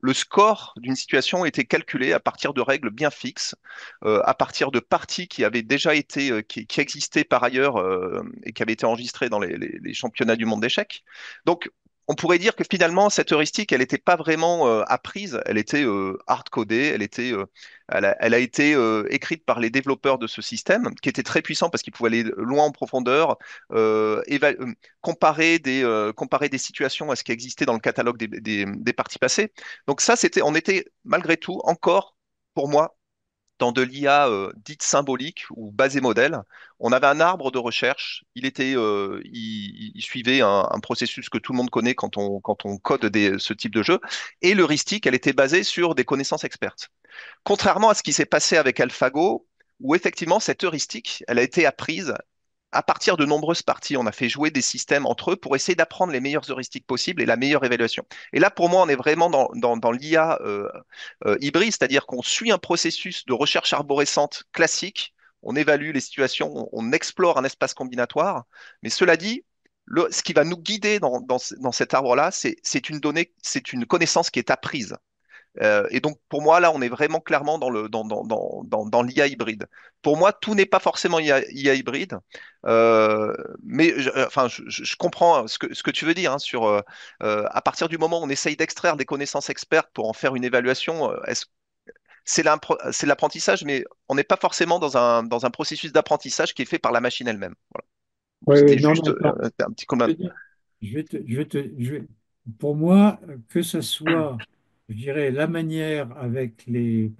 le score d'une situation était calculé à partir de règles bien fixes, à partir de parties qui avaient déjà été, qui existaient par ailleurs et qui avaient été enregistrées dans les championnats du monde d'échecs. Donc, on pourrait dire que finalement, cette heuristique, elle n'était pas vraiment apprise, elle était hard-codée, elle a été écrite par les développeurs de ce système, qui était très puissant parce qu'il pouvait aller loin en profondeur, comparer des situations à ce qui existait dans le catalogue des parties passées. Donc ça, on était malgré tout encore, pour moi, dans de l'IA dite symbolique ou basée modèle. On avait un arbre de recherche. Il suivait un processus que tout le monde connaît quand on code ce type de jeu. Et l'heuristique, elle était basée sur des connaissances expertes. Contrairement à ce qui s'est passé avec AlphaGo, où effectivement cette heuristique, elle a été apprise à partir de nombreuses parties. On a fait jouer des systèmes entre eux pour essayer d'apprendre les meilleures heuristiques possibles et la meilleure évaluation. Et là, pour moi, on est vraiment dans l'IA hybride, c'est-à-dire qu'on suit un processus de recherche arborescente classique, on évalue les situations, on explore un espace combinatoire, mais cela dit, ce qui va nous guider dans cet arbre-là, c'est une donnée, c'est une connaissance qui est apprise. Et donc, pour moi, là, on est vraiment clairement dans l'IA hybride. Pour moi, tout n'est pas forcément IA hybride, mais enfin, je comprends ce que tu veux dire à partir du moment où on essaye d'extraire des connaissances expertes pour en faire une évaluation, c'est l'apprentissage, mais on n'est pas forcément dans un processus d'apprentissage qui est fait par la machine elle-même. Voilà. Bon, Oui, oui, c'était non, juste mais attends, un petit comment. je veux dire, pour moi, que ce soit, je dirais, la manière avec les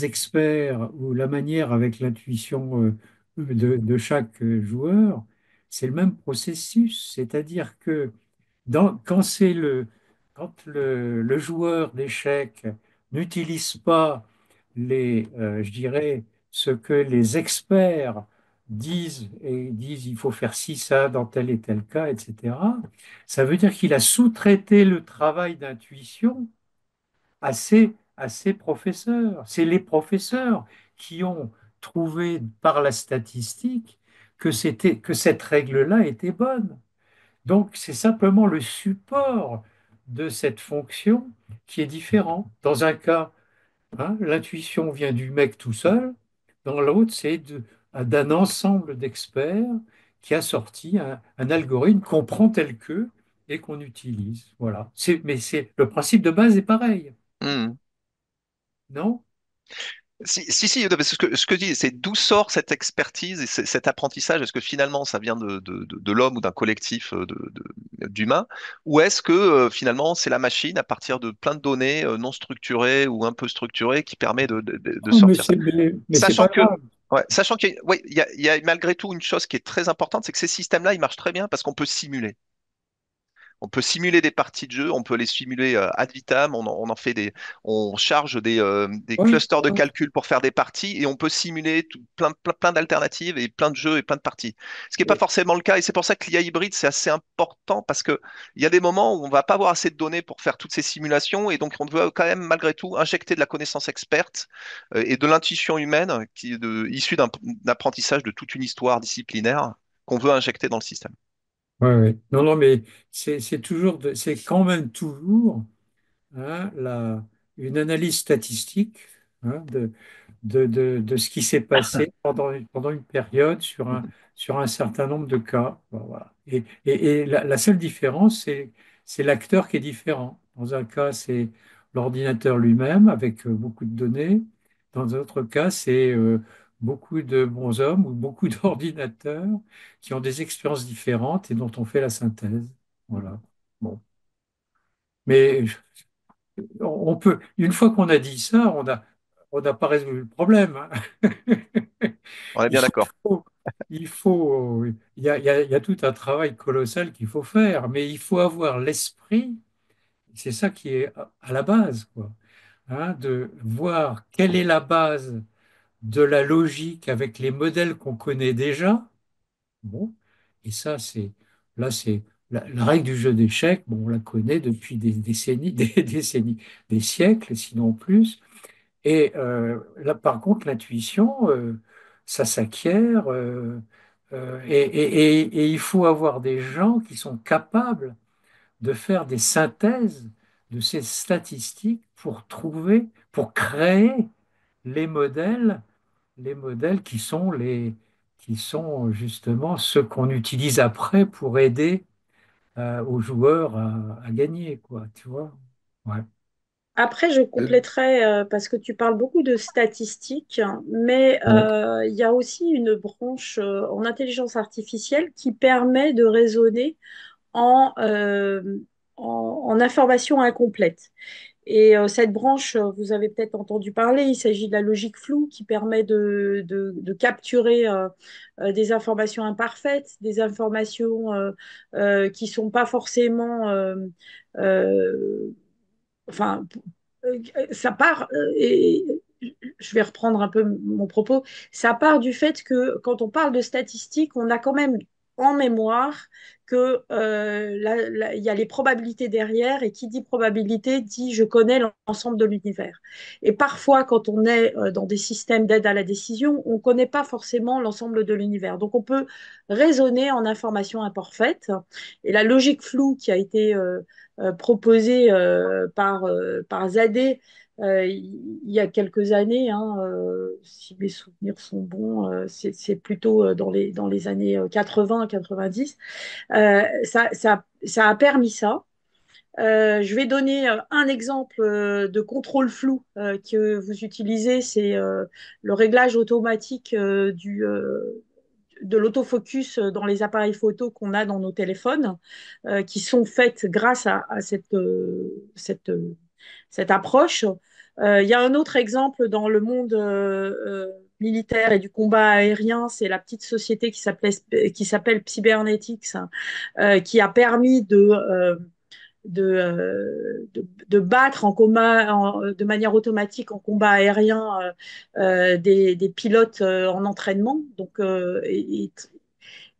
experts ou la manière avec l'intuition de chaque joueur, c'est le même processus. C'est-à-dire que quand le joueur d'échecs n'utilise pas je dirais, ce que les experts disent et disent il faut faire ci, ça dans tel et tel cas, etc., ça veut dire qu'il a sous-traité le travail d'intuition à ses professeurs. C'est les professeurs qui ont trouvé par la statistique que cette règle-là était bonne. Donc, c'est simplement le support de cette fonction qui est différent. Dans un cas, hein, l'intuition vient du mec tout seul. Dans l'autre, d'un ensemble d'experts qui a sorti un algorithme qu'on prend tel que et qu'on utilise. Voilà. Mais le principe de base est pareil, Hmm. non? Si, non, parce que ce que je dis, c'est d'où sort cette expertise et cet apprentissage? Est-ce que finalement ça vient de l'homme ou d'un collectif d'humains? Ou est-ce que finalement c'est la machine à partir de plein de données non structurées ou un peu structurées qui permet de Oh, sortir ça? mais c'est Sachant pas que, grave. ouais, sachant qu'il y a, ouais, il y a malgré tout une chose qui est très importante, c'est que ces systèmes-là, ils marchent très bien parce qu'on peut simuler. On peut simuler des parties de jeu, on peut les simuler ad vitam, on en fait on charge des Ouais, clusters de ouais, calcul pour faire des parties et on peut simuler plein d'alternatives et plein de jeux et plein de parties. Ce qui n'est pas ouais. forcément le cas et c'est pour ça que l'IA hybride c'est assez important parce que il y a des moments où on va pas avoir assez de données pour faire toutes ces simulations et donc on veut quand même malgré tout injecter de la connaissance experte et de l'intuition humaine issue d'un apprentissage de toute une histoire disciplinaire qu'on veut injecter dans le système. Ouais, ouais. Non, non, mais c'est quand même toujours, hein, une analyse statistique, hein, de ce qui s'est passé pendant une période sur un certain nombre de cas. Bon, voilà. Et la seule différence, c'est l'acteur qui est différent. Dans un cas, c'est l'ordinateur lui-même avec beaucoup de données. Dans un autre cas, c'est beaucoup de bons hommes ou beaucoup d'ordinateurs qui ont des expériences différentes et dont on fait la synthèse. Voilà. Bon. Mais on peut, une fois qu'on a dit ça, on n'a pas résolu le problème, hein. On est Il bien d'accord. faut, il y a tout un travail colossal qu'il faut faire, mais il faut avoir l'esprit, c'est ça qui est à la base, quoi, hein, de voir quelle est la base de la logique avec les modèles qu'on connaît déjà. Bon, et ça, c'est la règle du jeu d'échecs. Bon, on la connaît depuis des décennies, des décennies, des siècles, sinon plus. Et là, par contre, l'intuition, ça s'acquiert. Et il faut avoir des gens qui sont capables de faire des synthèses de ces statistiques pour trouver, pour créer les modèles, les modèles qui sont justement ceux qu'on utilise après pour aider aux joueurs à gagner, quoi, tu vois. Ouais. Après, je Euh, compléterai, parce que tu parles beaucoup de statistiques, hein, mais Ouais. il y a aussi une branche en intelligence artificielle qui permet de raisonner en, en information incomplète. Et cette branche, vous avez peut-être entendu parler, il s'agit de la logique floue qui permet de capturer des informations imparfaites, des informations qui sont pas forcément euh, enfin, ça part, et je vais reprendre un peu mon propos, ça part du fait que quand on parle de statistiques, on a quand même en mémoire que il y a les probabilités derrière, et qui dit probabilité dit je connais l'ensemble de l'univers. Et parfois, quand on est dans des systèmes d'aide à la décision, on ne connaît pas forcément l'ensemble de l'univers. Donc on peut raisonner en information imparfaite. Et la logique floue qui a été proposé par Zadeh il y a quelques années, hein, si mes souvenirs sont bons, c'est plutôt dans les années 80-90. Ça a permis ça. Je vais donner un exemple de contrôle flou que vous utilisez, c'est le réglage automatique de l'autofocus dans les appareils photo qu'on a dans nos téléphones, qui sont faites grâce à cette approche. Il y a un autre exemple dans le monde militaire et du combat aérien, c'est la petite société qui s'appelle Cybernetics, qui a permis de battre de manière automatique en combat aérien des pilotes en entraînement. Donc,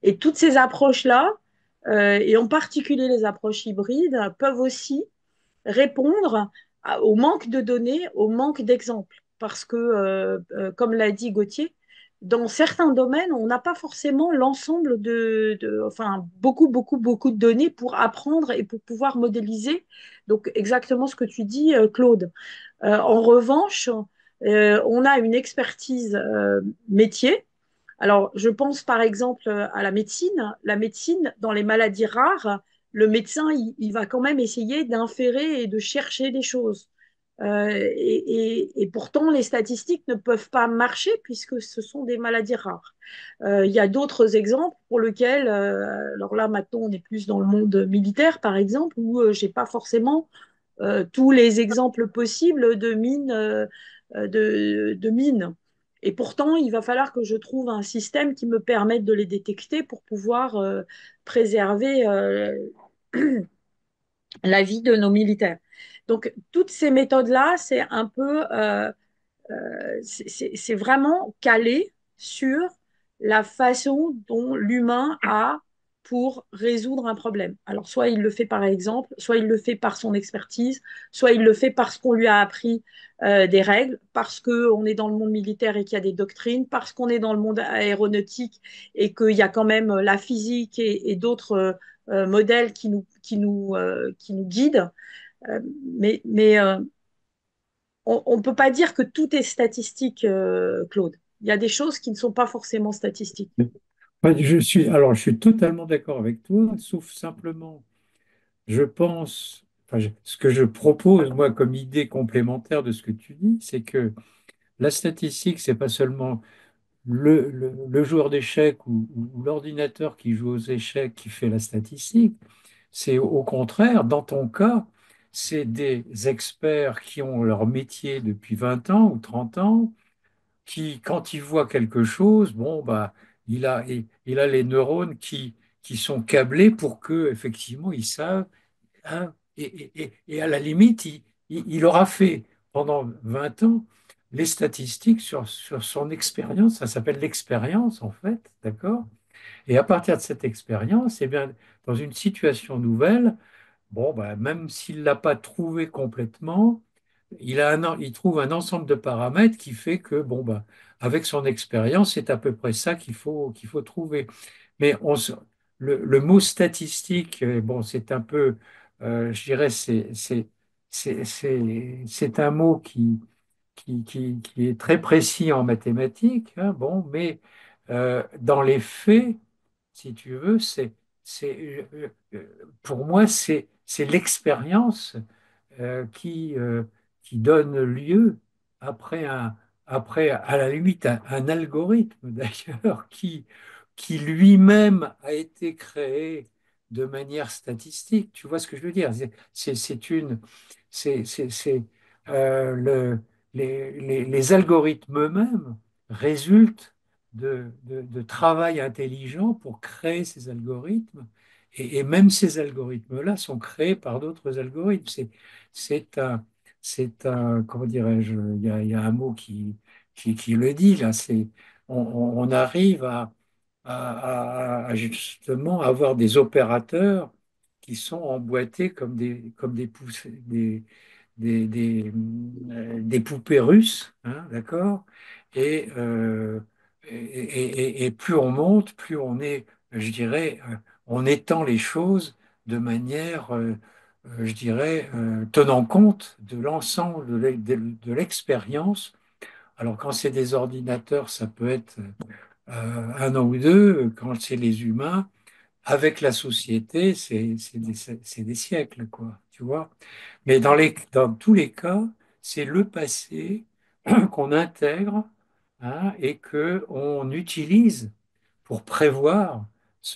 et toutes ces approches-là, et en particulier les approches hybrides, peuvent aussi répondre au manque de données, au manque d'exemples. Parce que, comme l'a dit Gauthier, dans certains domaines, on n'a pas forcément l'ensemble enfin, beaucoup de données pour apprendre et pour pouvoir modéliser. Donc, exactement ce que tu dis, Claude. En revanche, on a une expertise métier. Alors, je pense par exemple à la médecine. La médecine, dans les maladies rares, le médecin, il va quand même essayer d'inférer et de chercher des choses. Et pourtant, les statistiques ne peuvent pas marcher puisque ce sont des maladies rares. Il y a d'autres exemples pour lesquels, alors là maintenant on est plus dans le monde militaire par exemple, où j'ai pas forcément tous les exemples possibles de mines, de mines. Et pourtant, il va falloir que je trouve un système qui me permette de les détecter pour pouvoir préserver la vie de nos militaires. Donc, toutes ces méthodes-là, c'est un peu c'est vraiment calé sur la façon dont l'humain a pour résoudre un problème. Alors, soit il le fait par exemple, soit il le fait par son expertise, soit il le fait parce qu'on lui a appris des règles, parce qu'on est dans le monde militaire et qu'il y a des doctrines, parce qu'on est dans le monde aéronautique et qu'il y a quand même la physique et d'autres modèles qui nous guident. Euh, mais on ne peut pas dire que tout est statistique, Claude. Il y a des choses qui ne sont pas forcément statistiques. Ouais, je suis totalement d'accord avec toi, sauf simplement, je pense, ce que je propose, moi, comme idée complémentaire de ce que tu dis, c'est que la statistique, c'est pas seulement le joueur d'échecs ou l'ordinateur qui joue aux échecs qui fait la statistique, c'est au contraire, dans ton cas, c'est des experts qui ont leur métier depuis 20 ans ou 30 ans, qui, quand il voit quelque chose, bon, bah, il a les neurones qui sont câblés pour que, effectivement, ils savent, hein, et à la limite, il aura fait pendant 20 ans les statistiques sur son expérience. Ça s'appelle l'expérience, en fait, d'accord? Et à partir de cette expérience, eh bien, dans une situation nouvelle, bon, bah, même s'il ne l'a pas trouvé complètement, il trouve un ensemble de paramètres qui fait que, bon, bah, avec son expérience, c'est à peu près ça qu'il faut trouver. Mais le mot statistique, bon, c'est un peu, je dirais, c'est un mot qui est très précis en mathématiques, hein, bon, mais dans les faits, si tu veux, pour moi, c'est l'expérience qui, qui donne lieu après après, à la limite, un algorithme d'ailleurs, qui lui-même a été créé de manière statistique. Tu vois ce que je veux dire? C'est une, c'est, le, les algorithmes eux-mêmes résultent de travail intelligent pour créer ces algorithmes. Et même ces algorithmes-là sont créés par d'autres algorithmes. C'est un, comment dirais-je, il y a un mot qui le dit là, on arrive à justement avoir des opérateurs qui sont emboîtés comme des poupées russes, hein, d'accord? Et, euh, et plus on monte, plus on est, je dirais, on étend les choses de manière, je dirais, tenant compte de l'ensemble de l'expérience. Alors quand c'est des ordinateurs, ça peut être un an ou deux. Quand c'est les humains, avec la société, c'est des siècles, quoi, tu vois. Mais dans tous les cas, c'est le passé qu'on intègre, hein, et que on utilise pour prévoir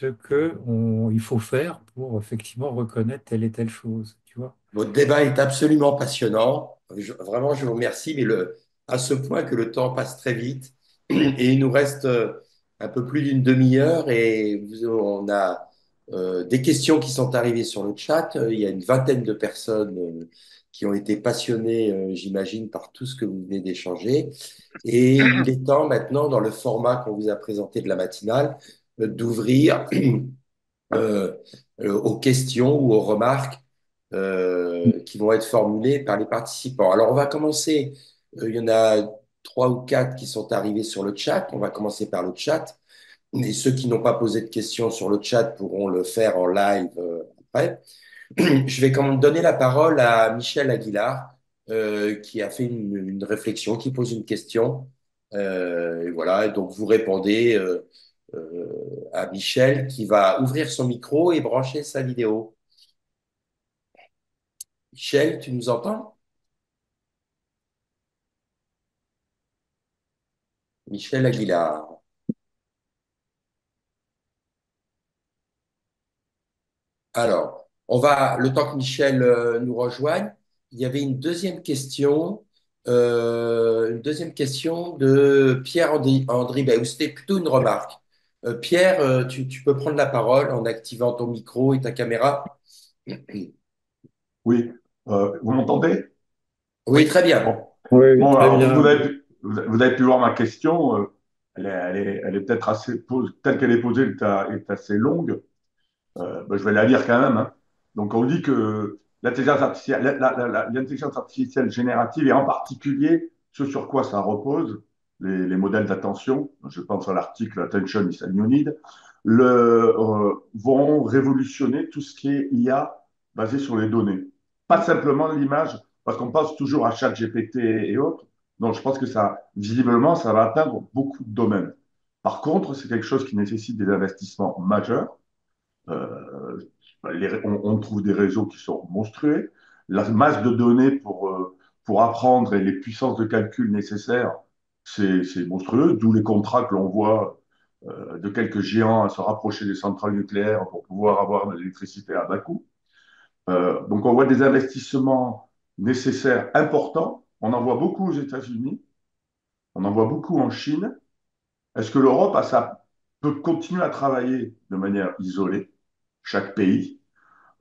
il faut faire pour effectivement reconnaître telle et telle chose, tu vois. Votre débat est absolument passionnant. Vraiment, je vous remercie, mais à ce point que le temps passe très vite. Et il nous reste un peu plus d'une demi-heure et on a des questions qui sont arrivées sur le chat. Il y a une vingtaine de personnes qui ont été passionnées, j'imagine, par tout ce que vous venez d'échanger. Et il est temps maintenant, dans le format qu'on vous a présenté de la matinale, d'ouvrir euh, aux questions ou aux remarques qui vont être formulées par les participants. Alors, on va commencer. Il y en a trois ou quatre qui sont arrivés sur le chat. On va commencer par le chat. Et ceux qui n'ont pas posé de questions sur le chat pourront le faire en live après. Je vais quand même donner la parole à Michel Aguilar, qui a fait une réflexion, qui pose une question. Et voilà, et donc vous répondez à Michel, qui va ouvrir son micro et brancher sa vidéo. Michel, tu nous entends? Michel Aguilar. Alors, le temps que Michel nous rejoigne, il y avait une deuxième question de Pierre-André ou c'était plutôt une remarque. Pierre, tu peux prendre la parole en activant ton micro et ta caméra. Oui, vous m'entendez? Oui, très bien. Bon, Oui, bon très alors bien. vous avez pu voir ma question. Elle est peut-être telle qu'elle est posée, est assez longue. Ben, je vais la lire quand même, hein. Donc, on dit que l'intelligence artificielle générative, et en particulier ce sur quoi ça repose, les modèles d'attention, je pense à l'article Attention is all you need, vont révolutionner tout ce qui est IA basé sur les données. Pas simplement l'image, parce qu'on pense toujours à ChatGPT et autres. Donc, je pense que visiblement, ça va atteindre beaucoup de domaines. Par contre, c'est quelque chose qui nécessite des investissements majeurs. Euh, on trouve des réseaux qui sont monstrueux. La masse de données pour apprendre et les puissances de calcul nécessaires, c'est monstrueux. D'où les contrats que l'on voit de quelques géants à se rapprocher des centrales nucléaires pour pouvoir avoir de l'électricité à bas coût. Donc on voit des investissements nécessaires importants. On en voit beaucoup aux États-Unis, on en voit beaucoup en Chine. Est-ce que l'Europe peut continuer à travailler de manière isolée, chaque pays,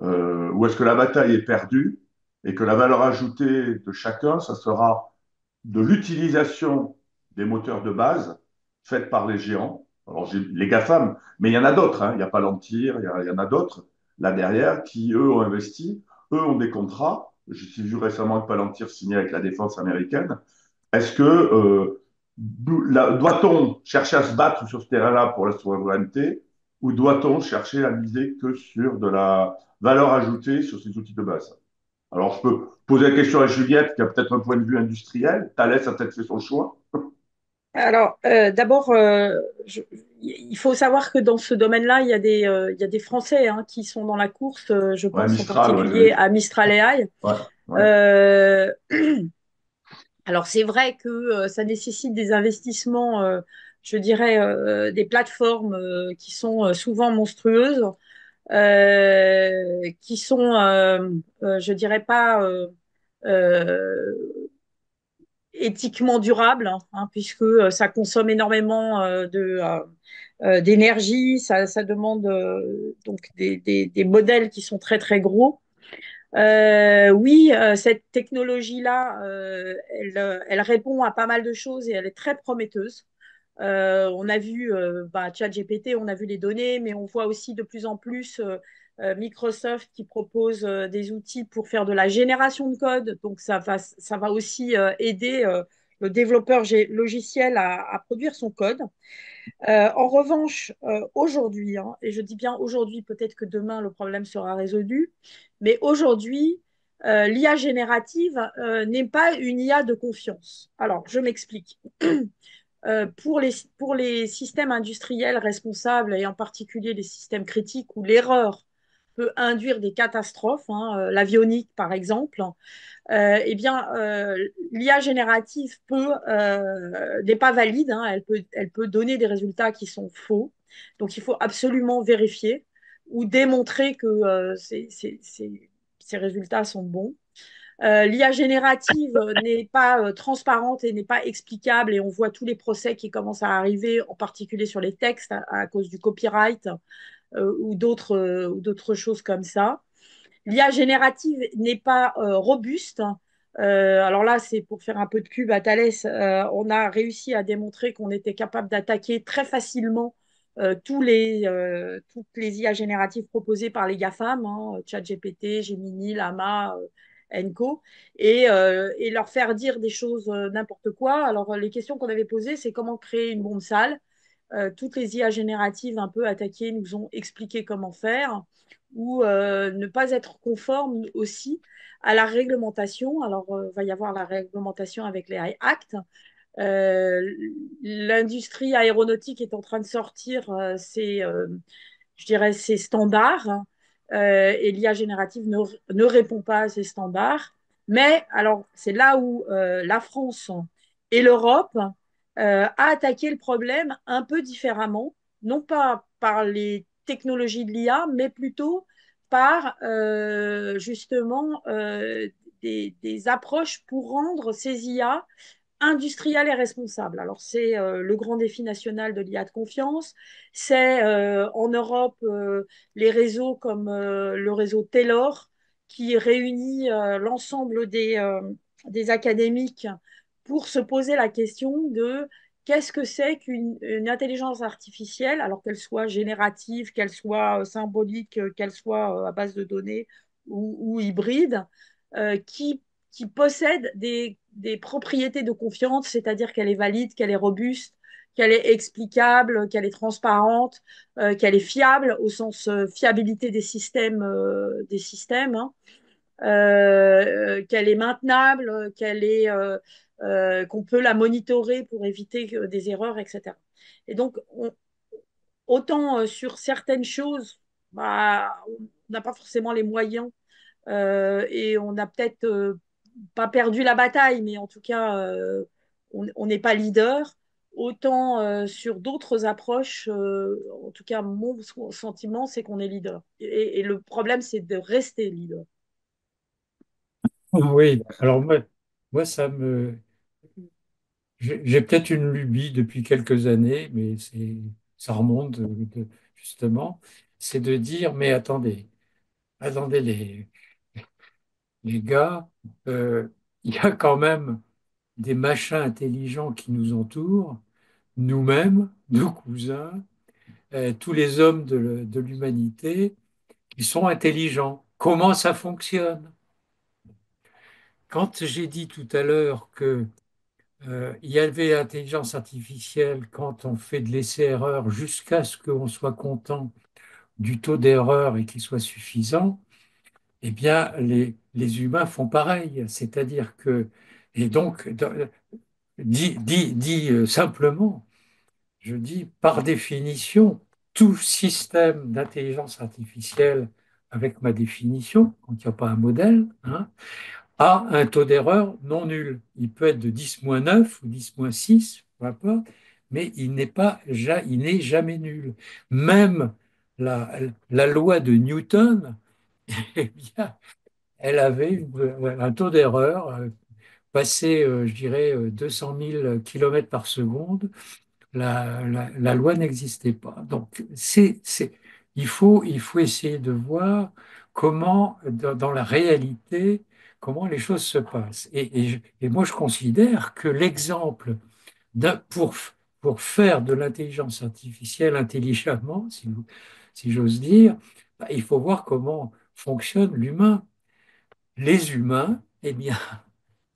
ou est-ce que la bataille est perdue et que la valeur ajoutée de chacun, ça sera de l'utilisation des moteurs de base faits par les géants, alors les GAFAM, mais il y en a d'autres, hein. Il n'y a pas Palantir, il y en a d'autres là derrière qui, eux, ont investi, eux ont des contrats. J'ai vu récemment que Palantir signait avec la défense américaine. Est-ce que doit-on chercher à se battre sur ce terrain-là pour la souveraineté ou doit-on chercher à miser que sur de la valeur ajoutée sur ces outils de base? Alors, je peux poser la question à Juliette, qui a peut-être un point de vue industriel. Thalès a peut-être fait son choix. Alors, d'abord, il faut savoir que dans ce domaine-là, il y a des Français hein, qui sont dans la course. Je Ouais, pense en Mistral, ouais, particulier à Mistral AI. ouais, ouais. Euh, alors, c'est vrai que ça nécessite des investissements, je dirais, des plateformes qui sont souvent monstrueuses, qui sont, je dirais pas, euh, éthiquement durables, hein, puisque ça consomme énormément d'énergie, ça demande donc des modèles qui sont très très gros. Oui, cette technologie-là, elle répond à pas mal de choses et elle est très prometteuse. On a vu ChatGPT, on a vu les données, mais on voit aussi de plus en plus Microsoft qui propose des outils pour faire de la génération de code. Donc ça va aussi aider le développeur logiciel à produire son code. En revanche, aujourd'hui, hein, et je dis bien aujourd'hui, peut-être que demain le problème sera résolu, mais aujourd'hui, l'IA générative n'est pas une IA de confiance. Alors, je m'explique. Pour les systèmes industriels responsables, et en particulier les systèmes critiques où l'erreur peut induire des catastrophes, hein, l'avionique par exemple, eh bien, l'IA générative n'est pas valide, hein, elle peut donner des résultats qui sont faux. Donc, il faut absolument vérifier ou démontrer que ces résultats sont bons. L'IA générative n'est pas transparente et n'est pas explicable et on voit tous les procès qui commencent à arriver, en particulier sur les textes à cause du copyright ou d'autres choses comme ça. L'IA générative n'est pas robuste. Alors là, c'est pour faire un peu de pub à Thalès. On a réussi à démontrer qu'on était capable d'attaquer très facilement toutes les IA génératives proposées par les GAFAM, hein, ChatGPT, Gemini, Llama, Enco, et leur faire dire des choses n'importe quoi. Alors, les questions qu'on avait posées, c'est comment créer une bombe sale. Toutes les IA génératives un peu attaquées nous ont expliqué comment faire ou ne pas être conforme aussi à la réglementation. Alors, il va y avoir la réglementation avec les Act. Euh, L'industrie aéronautique est en train de sortir je dirais, ses standards et l'IA générative ne répond pas à ces standards. Mais alors, c'est là où la France et l'Europe a attaqué le problème un peu différemment, non pas par les technologies de l'IA, mais plutôt par justement des approches pour rendre ces IA industriel et responsable. Alors, c'est le grand défi national de l'IA de confiance. C'est en Europe les réseaux comme le réseau Taylor qui réunit l'ensemble des académiques pour se poser la question de qu'est-ce que c'est qu'une intelligence artificielle, alors qu'elle soit générative, qu'elle soit symbolique, qu'elle soit à base de données ou hybride, qui possède des propriétés de confiance, c'est-à-dire qu'elle est valide, qu'elle est robuste, qu'elle est explicable, qu'elle est transparente, qu'elle est fiable au sens fiabilité des systèmes hein, qu'elle est maintenable, qu'on peut la monitorer pour éviter des erreurs, etc. Et donc, autant sur certaines choses, bah, on n'a pas forcément les moyens et on n'a peut-être pas perdu la bataille, mais en tout cas, on n'est pas leader. Autant sur d'autres approches, en tout cas, mon sentiment, c'est qu'on est leader. Et le problème, c'est de rester leader. Oui, alors moi j'ai peut-être une lubie depuis quelques années, mais ça remonte justement, c'est de dire, mais attendez les gars, euh, il y a quand même des machins intelligents qui nous entourent, nous-mêmes, nos cousins, tous les hommes de l'humanité, qui sont intelligents. Comment ça fonctionne? Quand j'ai dit tout à l'heure que il y avait l'intelligence artificielle quand on fait de l'essai-erreur jusqu'à ce qu'on soit content du taux d'erreur et qu'il soit suffisant. eh bien, les humains font pareil. C'est-à-dire que, et donc, simplement, je dis par définition, tout système d'intelligence artificielle, avec ma définition, quand il n'y a pas un modèle, hein, a un taux d'erreur non nul. Il peut être de 10-9 ou 10-6, peu importe, mais il n'est jamais nul. Même la loi de Newton, eh bien, elle avait un taux d'erreur passé, je dirais, 200 000 kilomètres par seconde. La loi n'existait pas. Donc, il faut essayer de voir comment, dans la réalité, comment les choses se passent. Et moi, je considère que l'exemple pour, pour faire de l'intelligence artificielle intelligemment, si j'ose dire, bah, il faut voir comment fonctionne l'humain. Les humains, eh bien,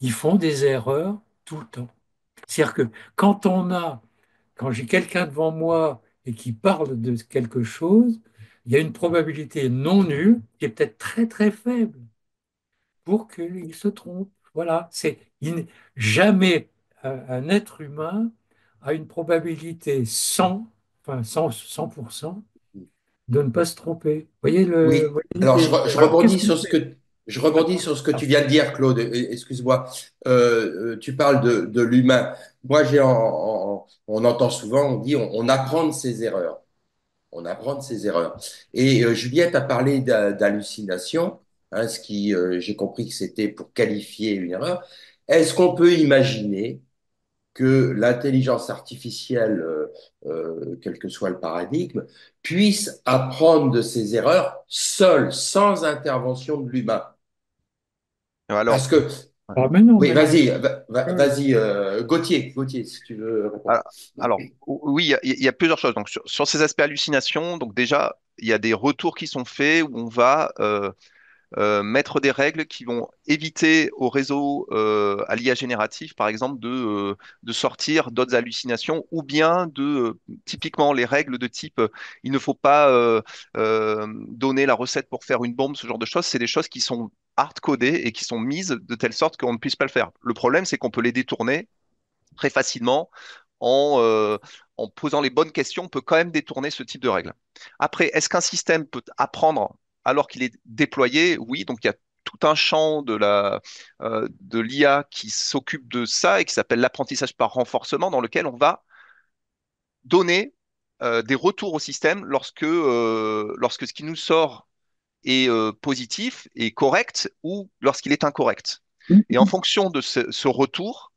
ils font des erreurs tout le temps. C'est-à-dire que quand quand j'ai quelqu'un devant moi et qui parle de quelque chose, il y a une probabilité non nulle qui est peut-être très très faible pour qu'il se trompe. Voilà, jamais un être humain a une probabilité 100, enfin 100% de ne pas se tromper. Vous Oui, voyez alors l'idée. je Alors qu'est-ce rebondis qu'on sur ce fait? que je rebondis sur ce que tu viens de dire, Claude. Excuse-moi. Tu parles de l'humain. Moi, on entend souvent, on dit, on apprend de ses erreurs. On apprend de ses erreurs. Et Juliette a parlé d'hallucination, hein, ce qui, j'ai compris que c'était pour qualifier une erreur. Est-ce qu'on peut imaginer que l'intelligence artificielle, quel que soit le paradigme, puisse apprendre de ses erreurs seule, sans intervention de l'humain? Parce Alors, que, Ah, mais non, oui, mais non. vas-y, Oui, vas-y, Gauthier, si tu veux répondre. alors, oui, il y a plusieurs choses. Donc, sur ces aspects hallucinations, donc déjà, il y a des retours qui sont faits où on va mettre des règles qui vont éviter au réseau, à l'IA génératif, par exemple, de sortir d'autres hallucinations, ou bien typiquement, les règles de type, il ne faut pas donner la recette pour faire une bombe, ce genre de choses, c'est des choses qui sont hard-codées et qui sont mises de telle sorte qu'on ne puisse pas le faire. Le problème, c'est qu'on peut les détourner très facilement en posant les bonnes questions, on peut quand même détourner ce type de règles. Après, est-ce qu'un système peut apprendre alors qu'il est déployé? Oui, donc il y a tout un champ de l'IA qui s'occupe de ça et qui s'appelle l'apprentissage par renforcement, dans lequel on va donner des retours au système lorsque ce qui nous sort est positif et correct ou lorsqu'il est incorrect. Et en fonction de ce retour,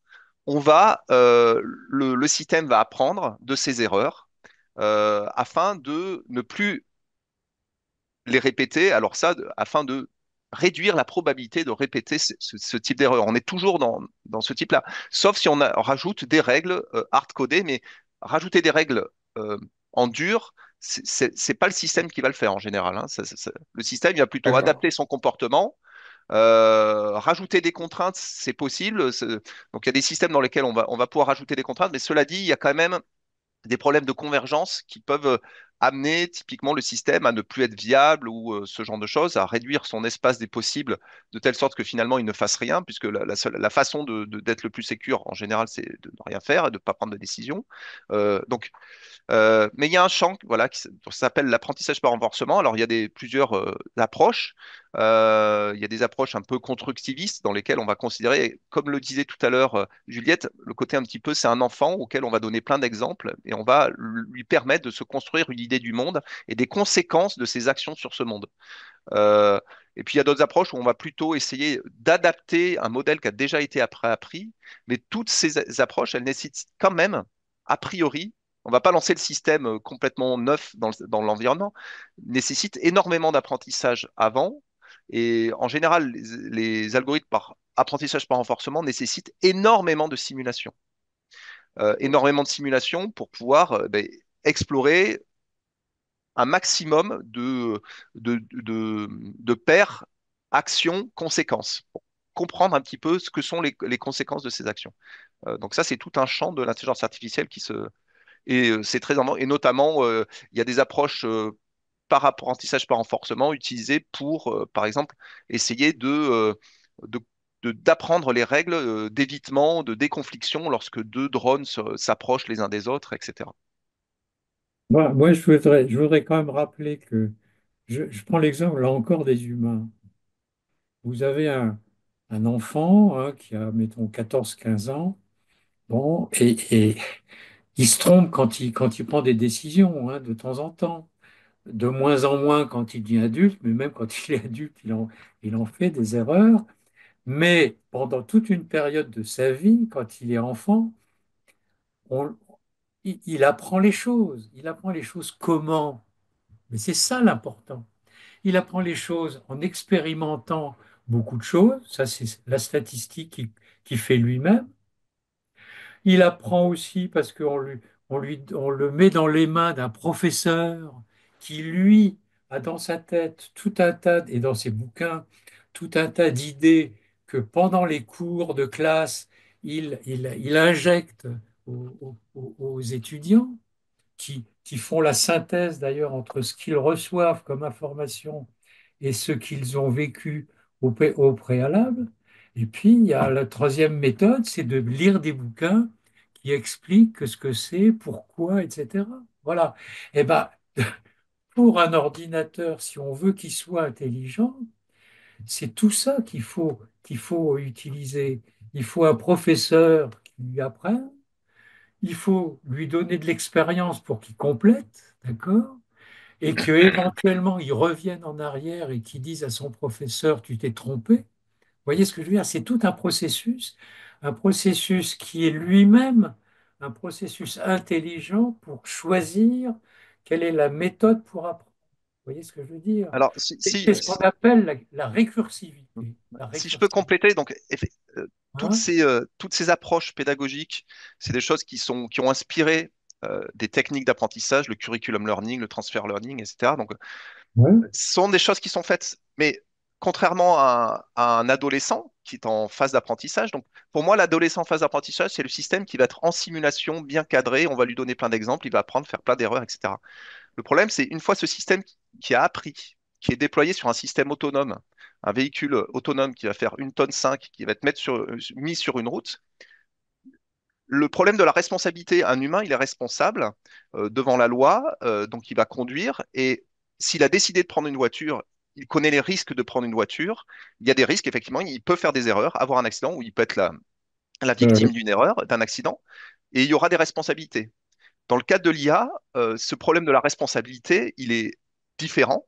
le système va apprendre de ses erreurs afin de ne plus les répéter. Alors ça, afin de réduire la probabilité de répéter ce type d'erreur. On est toujours dans ce type-là, sauf si rajoute des règles hard-codées, mais rajouter des règles en dur, c'est pas le système qui va le faire en général, hein. Le système il va plutôt d'accord. adapter son comportement. Rajouter des contraintes, c'est possible. Donc, il y a des systèmes dans lesquels on va pouvoir rajouter des contraintes, mais cela dit, il y a quand même des problèmes de convergence qui peuvent amener typiquement le système à ne plus être viable ou ce genre de choses, à réduire son espace des possibles de telle sorte que finalement il ne fasse rien, puisque la façon d'être le plus sécure en général, c'est de ne rien faire et de ne pas prendre de décision. Mais il y a un champ voilà, qui s'appelle l'apprentissage par renforcement. Alors, il y a plusieurs approches. Il y a des approches un peu constructivistes dans lesquelles on va considérer, comme le disait tout à l'heure Juliette, le côté un petit peu, c'est un enfant auquel on va donner plein d'exemples et on va lui permettre de se construire une idée du monde et des conséquences de ses actions sur ce monde. Euh, et puis, il y a d'autres approches où on va plutôt essayer d'adapter un modèle qui a déjà été appris, mais toutes ces approches, elles nécessitent quand même, a priori, on ne va pas lancer le système complètement neuf dans l'environnement, nécessite énormément d'apprentissage avant. Et en général, les algorithmes par apprentissage par renforcement nécessitent énormément de simulation pour pouvoir explorer un maximum de paires actions-conséquences, pour comprendre un petit peu ce que sont les conséquences de ces actions. Donc ça, c'est tout un champ de l'intelligence artificielle qui se... Et c'est très... Et notamment, il y a des approches par apprentissage par renforcement utilisé pour, par exemple, essayer de- d'apprendre les règles d'évitement, de déconfliction lorsque deux drones s'approchent les uns des autres, etc. Moi, je voudrais quand même rappeler que je prends l'exemple là encore des humains. Vous avez un enfant hein, qui a, mettons, 14 15 ans, bon, et il se trompe quand il prend des décisions hein, de temps en temps. De moins en moins quand il devient adulte, mais même quand il est adulte, il en fait des erreurs. Mais pendant toute une période de sa vie, quand il est enfant, on- il apprend les choses. Il apprend les choses comment? Mais c'est ça l'important. Il apprend les choses en expérimentant beaucoup de choses. Ça, c'est la statistique qui fait lui-même. Il apprend aussi parce on le met dans les mains d'un professeur qui, lui, a dans sa tête tout un tas, et dans ses bouquins, tout un tas d'idées que pendant les cours de classe, il injecte aux étudiants qui font la synthèse d'ailleurs entre ce qu'ils reçoivent comme information et ce qu'ils ont vécu au préalable. Et puis, il y a la troisième méthode, c'est de lire des bouquins qui expliquent ce que c'est, pourquoi, etc. Voilà. Et ben, pour un ordinateur, si on veut qu'il soit intelligent, c'est tout ça qu'il faut utiliser. Il faut un professeur qui lui apprenne, il faut lui donner de l'expérience pour qu'il complète, d'accord? Et que éventuellement il revienne en arrière et qu'il dise à son professeur, tu t'es trompé. Vous voyez ce que je veux dire? C'est tout un processus qui est lui-même un processus intelligent pour choisir quelle est la méthode pour apprendre. Vous voyez ce que je veux dire? Alors, C'est ce qu'on appelle la récursivité. La si je peux récursivité. compléter, donc Hein. toutes ces approches pédagogiques, c'est des choses qui ont inspiré des techniques d'apprentissage, le curriculum learning, le transfer learning, etc. Donc, Ouais. sont des choses qui sont faites, mais contrairement à un adolescent qui est en phase d'apprentissage. Donc, pour moi, l'adolescent en phase d'apprentissage, c'est le système qui va être en simulation, bien cadré. On va lui donner plein d'exemples, il va apprendre, faire plein d'erreurs, etc. Le problème, c'est une fois ce système qui a appris, qui est déployé sur un système autonome, un véhicule autonome qui va faire 1,5 tonne, qui va être mis sur une route, le problème de la responsabilité, un humain, il est responsable devant la loi, donc il va conduire, et s'il a décidé de prendre une voiture, il connaît les risques de prendre une voiture. Il y a des risques, effectivement, il peut faire des erreurs, avoir un accident, ou il peut être la victime d'une erreur, d'un accident, et il y aura des responsabilités. Dans le cadre de l'IA, ce problème de la responsabilité, il est différent.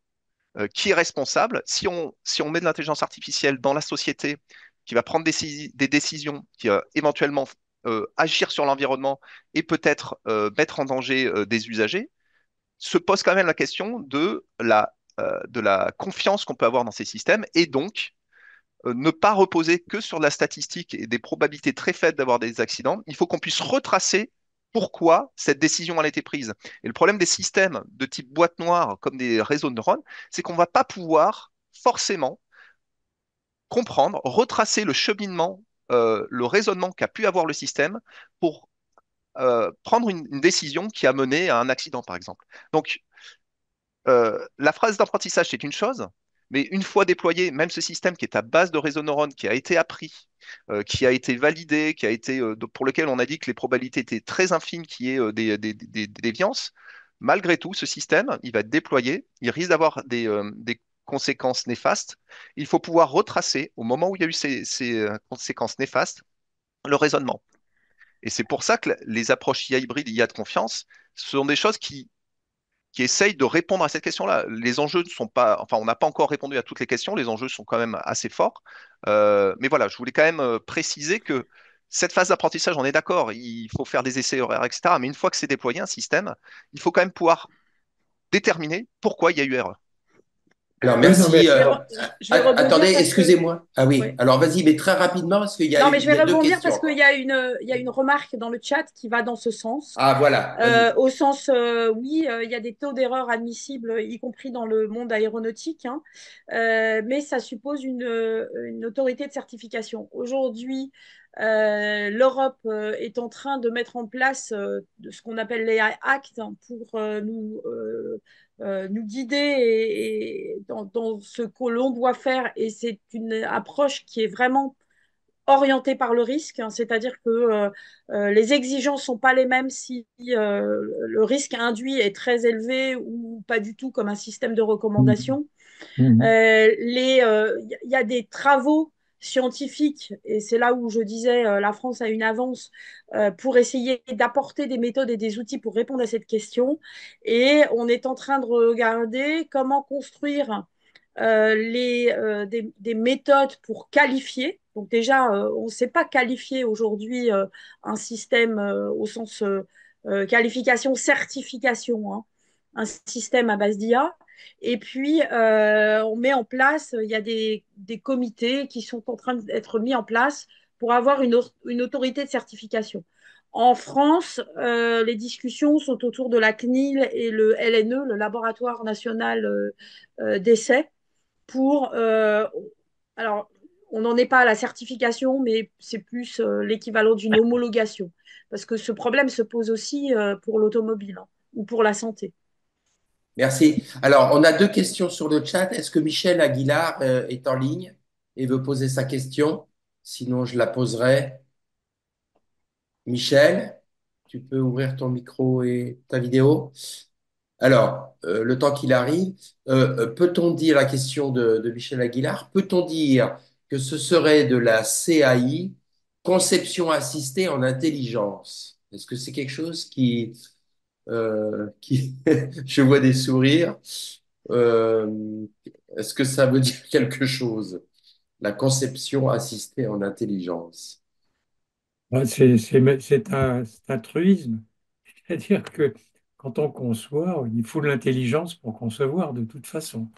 Qui est responsable? Si on met de l'intelligence artificielle dans la société, qui va prendre des décisions, qui va éventuellement agir sur l'environnement et peut-être mettre en danger des usagers, se pose quand même la question de la confiance qu'on peut avoir dans ces systèmes et donc ne pas reposer que sur de la statistique et des probabilités très faibles d'avoir des accidents. Il faut qu'on puisse retracer pourquoi cette décision a été prise. Et le problème des systèmes de type boîte noire, comme des réseaux de neurones, c'est qu'on ne va pas pouvoir forcément comprendre, retracer le cheminement, le raisonnement qu'a pu avoir le système pour prendre une décision qui a mené à un accident, par exemple. Donc, la phrase d'apprentissage, c'est une chose, mais une fois déployé, même ce système qui est à base de réseau neurone, qui a été appris, qui a été validé, pour lequel on a dit que les probabilités étaient très infimes qu'il y ait des déviances, malgré tout, ce système, il va être déployé, il risque d'avoir des conséquences néfastes. Il faut pouvoir retracer, au moment où il y a eu ces conséquences néfastes, le raisonnement. Et c'est pour ça que les approches IA hybrides, IA de confiance, ce sont des choses qui essayent de répondre à cette question-là. Les enjeux ne sont pas, enfin, on n'a pas encore répondu à toutes les questions, les enjeux sont quand même assez forts. Mais voilà, je voulais quand même préciser que cette phase d'apprentissage, on est d'accord, il faut faire des essais horaires, etc. Mais une fois que c'est déployé un système, il faut quand même pouvoir déterminer pourquoi il y a eu erreur. Alors, Oui, non, mais merci. Je vais rebondir Attendez, parce que excusez-moi. Ah oui, ouais. alors vas-y, mais très rapidement, parce Non, mais je il vais y a deux rebondir questions parce qu'il encore. y a il y a une remarque dans le chat qui va dans ce sens. Ah voilà, vas-y. Au sens, oui, il y a des taux d'erreur admissibles, y compris dans le monde aéronautique, hein. Mais ça suppose une autorité de certification. Aujourd'hui, L'Europe est en train de mettre en place ce qu'on appelle les actes pour nous guider dans ce que l'on doit faire. Et c'est une approche qui est vraiment orientée par le risque, hein, c'est-à-dire que les exigences ne sont pas les mêmes si le risque induit est très élevé ou pas du tout, comme un système de Mhm. recommandation. Mhm. Il y a des travaux scientifiques, et c'est là où je disais la France a une avance pour essayer d'apporter des méthodes et des outils pour répondre à cette question. Et on est en train de regarder comment construire des méthodes pour qualifier. Donc déjà, on ne sait pas qualifier aujourd'hui un système au sens qualification, certification, hein, un système à base d'IA. Et puis, on met en place, il y a des comités qui sont en train d'être mis en place pour avoir une autorité de certification. En France, les discussions sont autour de la CNIL et le LNE, le Laboratoire national d'essai, pour... alors, on n'en est pas à la certification, mais c'est plus l'équivalent d'une homologation. Parce que ce problème se pose aussi pour l'automobile, hein, ou pour la santé. Merci. Alors, on a deux questions sur le chat. Est-ce que Michel Aguilar est en ligne et veut poser sa question? Sinon, je la poserai. Michel, tu peux ouvrir ton micro et ta vidéo. Alors, le temps qu'il arrive, peut-on dire, la question de Michel Aguilar, peut-on dire que ce serait de la CAI, conception assistée en intelligence? Est-ce que c'est quelque chose qui... Je vois des sourires. Euh, Est-ce que ça veut dire quelque chose, la conception assistée en intelligence? Ouais, c'est un truisme. C'est-à-dire que quand on conçoit, il faut de l'intelligence pour concevoir de toute façon.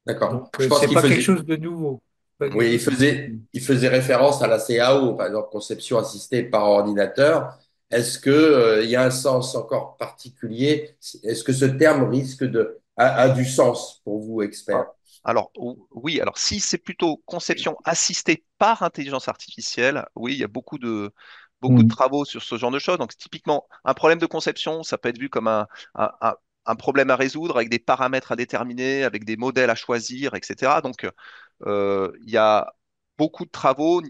D'accord. Donc, Je pense c'est qu'il pas quelque faisait, chose de nouveau, pas quelque oui, chose de nouveau. il faisait référence à la CAO, par exemple, conception assistée par ordinateur. Est-ce que, il y a un sens encore particulier? Est-ce que ce terme a du sens pour vous, Ah, experts? alors, oui, alors si c'est plutôt conception assistée par intelligence artificielle, oui, il y a beaucoup de Mhm. travaux sur ce genre de choses. Donc, typiquement, un problème de conception, ça peut être vu comme un, un- un problème à résoudre avec des paramètres à déterminer, avec des modèles à choisir, etc. Donc, il y a beaucoup de travaux,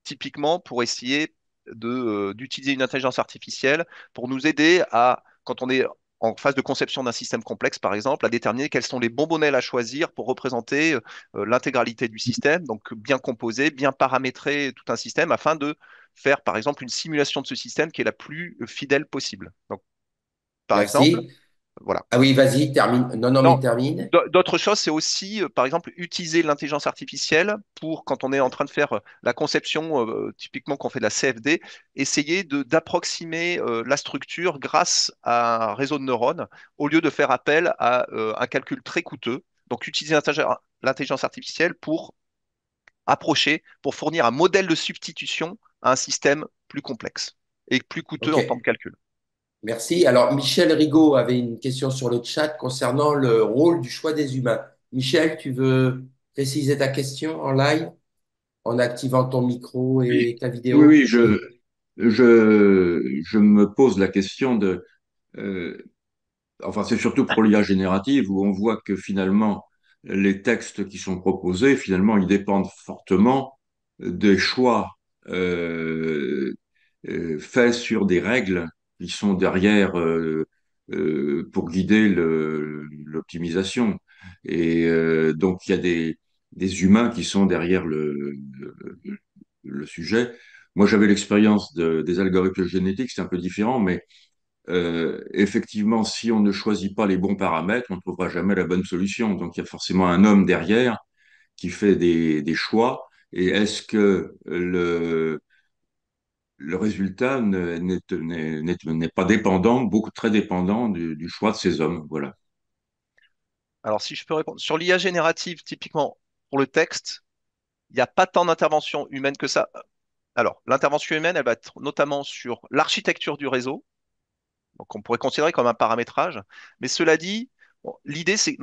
typiquement, pour essayer d'utiliser une intelligence artificielle pour nous aider à, quand on est en phase de conception d'un système complexe, par exemple, à déterminer quels sont les bons modèles à choisir pour représenter l'intégralité du système, donc bien composer, bien paramétrer tout un système afin de faire, par exemple, une simulation de ce système qui est la plus fidèle possible. Donc, par exemple, Merci. voilà. Ah oui, vas-y, termine. Non, non, mais Non, termine. d'autres choses, c'est aussi, par exemple, utiliser l'intelligence artificielle pour, quand on est en train de faire la conception, typiquement quand on fait de la CFD, essayer d'approximer la structure grâce à un réseau de neurones, au lieu de faire appel à un calcul très coûteux. Donc, utiliser l'intelligence artificielle pour approcher, pour fournir un modèle de substitution à un système plus complexe et plus coûteux OK. en temps de calcul. Merci. Alors, Michel Rigaud avait une question sur le chat concernant le rôle du choix des humains. Michel, tu veux préciser ta question en live en activant ton micro Oui, et ta oui, vidéo? oui, je me pose la question de, euh, enfin, c'est surtout pour l'IA générative où on voit que finalement, les textes qui sont proposés, finalement, ils dépendent fortement des choix euh, faits sur des règles qui sont derrière pour guider l'optimisation. Et donc, il y a des humains qui sont derrière le sujet. Moi, j'avais l'expérience des algorithmes génétiques, c'est un peu différent, mais effectivement, si on ne choisit pas les bons paramètres, on ne trouvera jamais la bonne solution. Donc, il y a forcément un homme derrière qui fait des choix. Et est-ce que le résultat n'est pas dépendant, beaucoup très dépendant du choix de ces hommes? Voilà. Alors, si je peux répondre, sur l'IA générative, typiquement pour le texte, il n'y a pas tant d'intervention humaine que ça. Alors, l'intervention humaine, elle va être notamment sur l'architecture du réseau, donc on pourrait considérer comme un paramétrage. Mais cela dit, bon, l'idée, c'est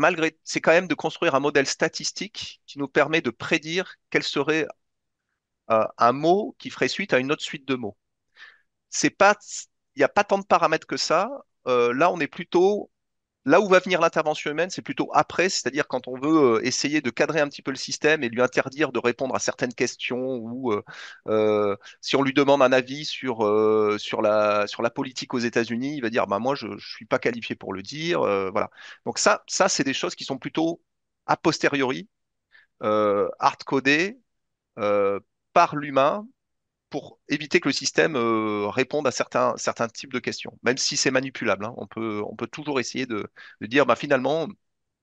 quand même de construire un modèle statistique qui nous permet de prédire quel serait un mot qui ferait suite à une autre suite de mots. C'est pas, il n'y a pas tant de paramètres que ça. Là, on est plutôt là où va venir l'intervention humaine, c'est plutôt après, c'est-à-dire quand on veut essayer de cadrer un petit peu le système et lui interdire de répondre à certaines questions ou si on lui demande un avis sur la politique aux États-Unis, il va dire bah moi je suis pas qualifié pour le dire, voilà. Donc ça c'est des choses qui sont plutôt a posteriori, hard-codées euh, par l'humain pour éviter que le système réponde à certains types de questions, même si c'est manipulable, hein. On peut toujours essayer de dire, bah, finalement,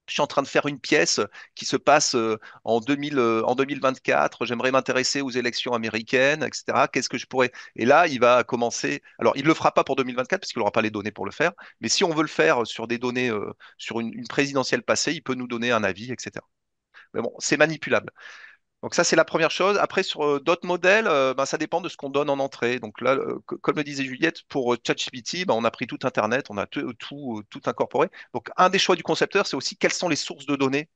je suis en train de faire une pièce qui se passe en 2024, j'aimerais m'intéresser aux élections américaines, etc. Qu'est-ce que je pourrais... Et là, il va commencer... Alors, il ne le fera pas pour 2024 parce qu'il n'aura pas les données pour le faire, mais si on veut le faire sur des données, sur une présidentielle passée, il peut nous donner un avis, etc. Mais bon, c'est manipulable. Donc ça, c'est la première chose. Après, sur d'autres modèles, ben, ça dépend de ce qu'on donne en entrée. Donc là, comme le disait Juliette, pour ChatGPT, ben, on a pris tout Internet, on a tout incorporé. Donc un des choix du concepteur, c'est aussi quelles sont les sources de données.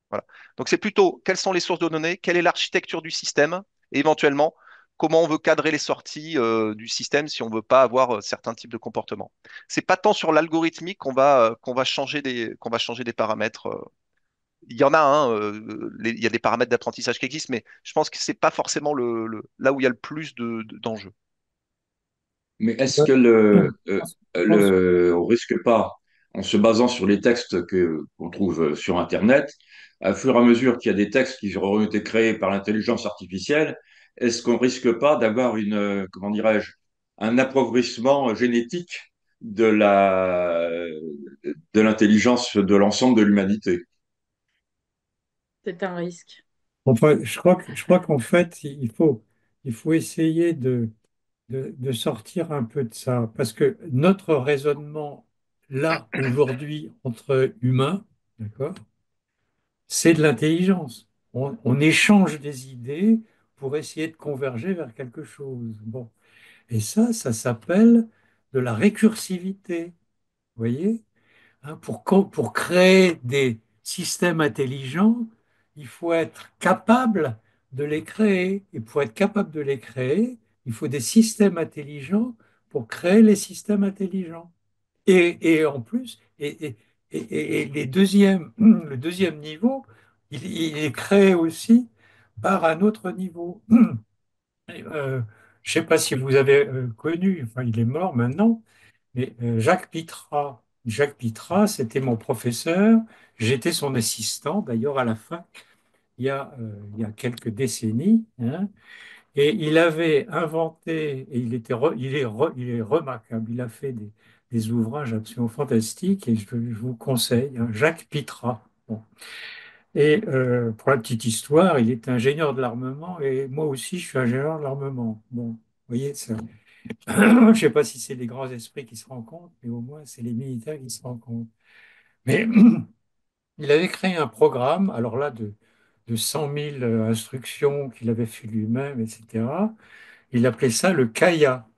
Voilà. Donc c'est plutôt quelles sont les sources de données, quelle est l'architecture du système, et éventuellement comment on veut cadrer les sorties du système si on veut pas avoir certains types de comportements. C'est pas tant sur l'algorithmique qu'on va changer des paramètres. Il y en a un, il y a des paramètres d'apprentissage qui existent, mais je pense que c'est pas forcément là où il y a le plus d'enjeux. Mais est-ce Ouais. que Je pense on risque pas, en se basant sur les textes qu'on trouve sur Internet, à fur et à mesure qu'il y a des textes qui auront été créés par l'intelligence artificielle, est-ce qu'on risque pas d'avoir comment dirais-je, un appauvrissement génétique de de l'intelligence de l'ensemble de l'humanité? C'est un risque. enfin, je crois qu'en fait, il faut essayer de sortir un peu de ça. Parce que notre raisonnement, là, aujourd'hui, entre humains, d'accord, c'est de l'intelligence. On échange des idées pour essayer de converger vers quelque chose. Bon. Et ça s'appelle de la récursivité. Vous voyez? Hein, pour créer des systèmes intelligents, il faut être capable de les créer. Et pour être capable de les créer, il faut des systèmes intelligents pour créer les systèmes intelligents. Et en plus, et le deuxième niveau, il est créé aussi par un autre niveau. Je ne sais pas si vous avez connu, enfin il est mort maintenant, mais Jacques Pittra. Jacques Pittra, c'était mon professeur. J'étais son assistant d'ailleurs à la fac il y a quelques décennies, hein. Et il avait inventé, et il est remarquable, il a fait des ouvrages absolument fantastiques et je vous conseille, hein, Jacques Pittra. Bon. Et pour la petite histoire, il est ingénieur de l'armement et moi aussi je suis ingénieur de l'armement. Bon, vous voyez, ça, je ne sais pas si c'est les grands esprits qui se rencontrent, mais au moins c'est les militaires qui se rencontrent. Mais il avait créé un programme, alors là, de 100 000 instructions qu'il avait fait lui-même, etc. Il appelait ça le Kaya.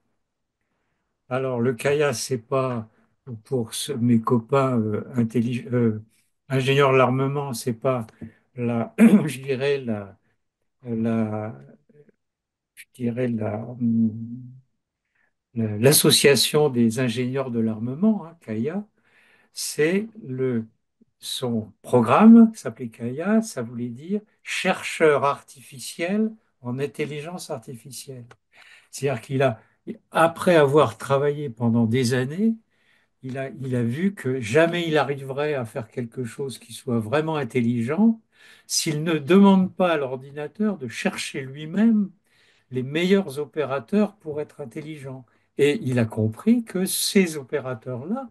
Alors, le Kaya, c'est pas pour mes copains ingénieurs de l'armement, c'est pas je dirais la, je dirais l'association des ingénieurs de l'armement, hein, Kaya. C'est son programme s'appelait Kaya, ça voulait dire chercheur artificiel en intelligence artificielle. C'est-à-dire après avoir travaillé pendant des années, il a vu que jamais il arriverait à faire quelque chose qui soit vraiment intelligent s'il ne demande pas à l'ordinateur de chercher lui-même les meilleurs opérateurs pour être intelligent. Et il a compris que ces opérateurs-là,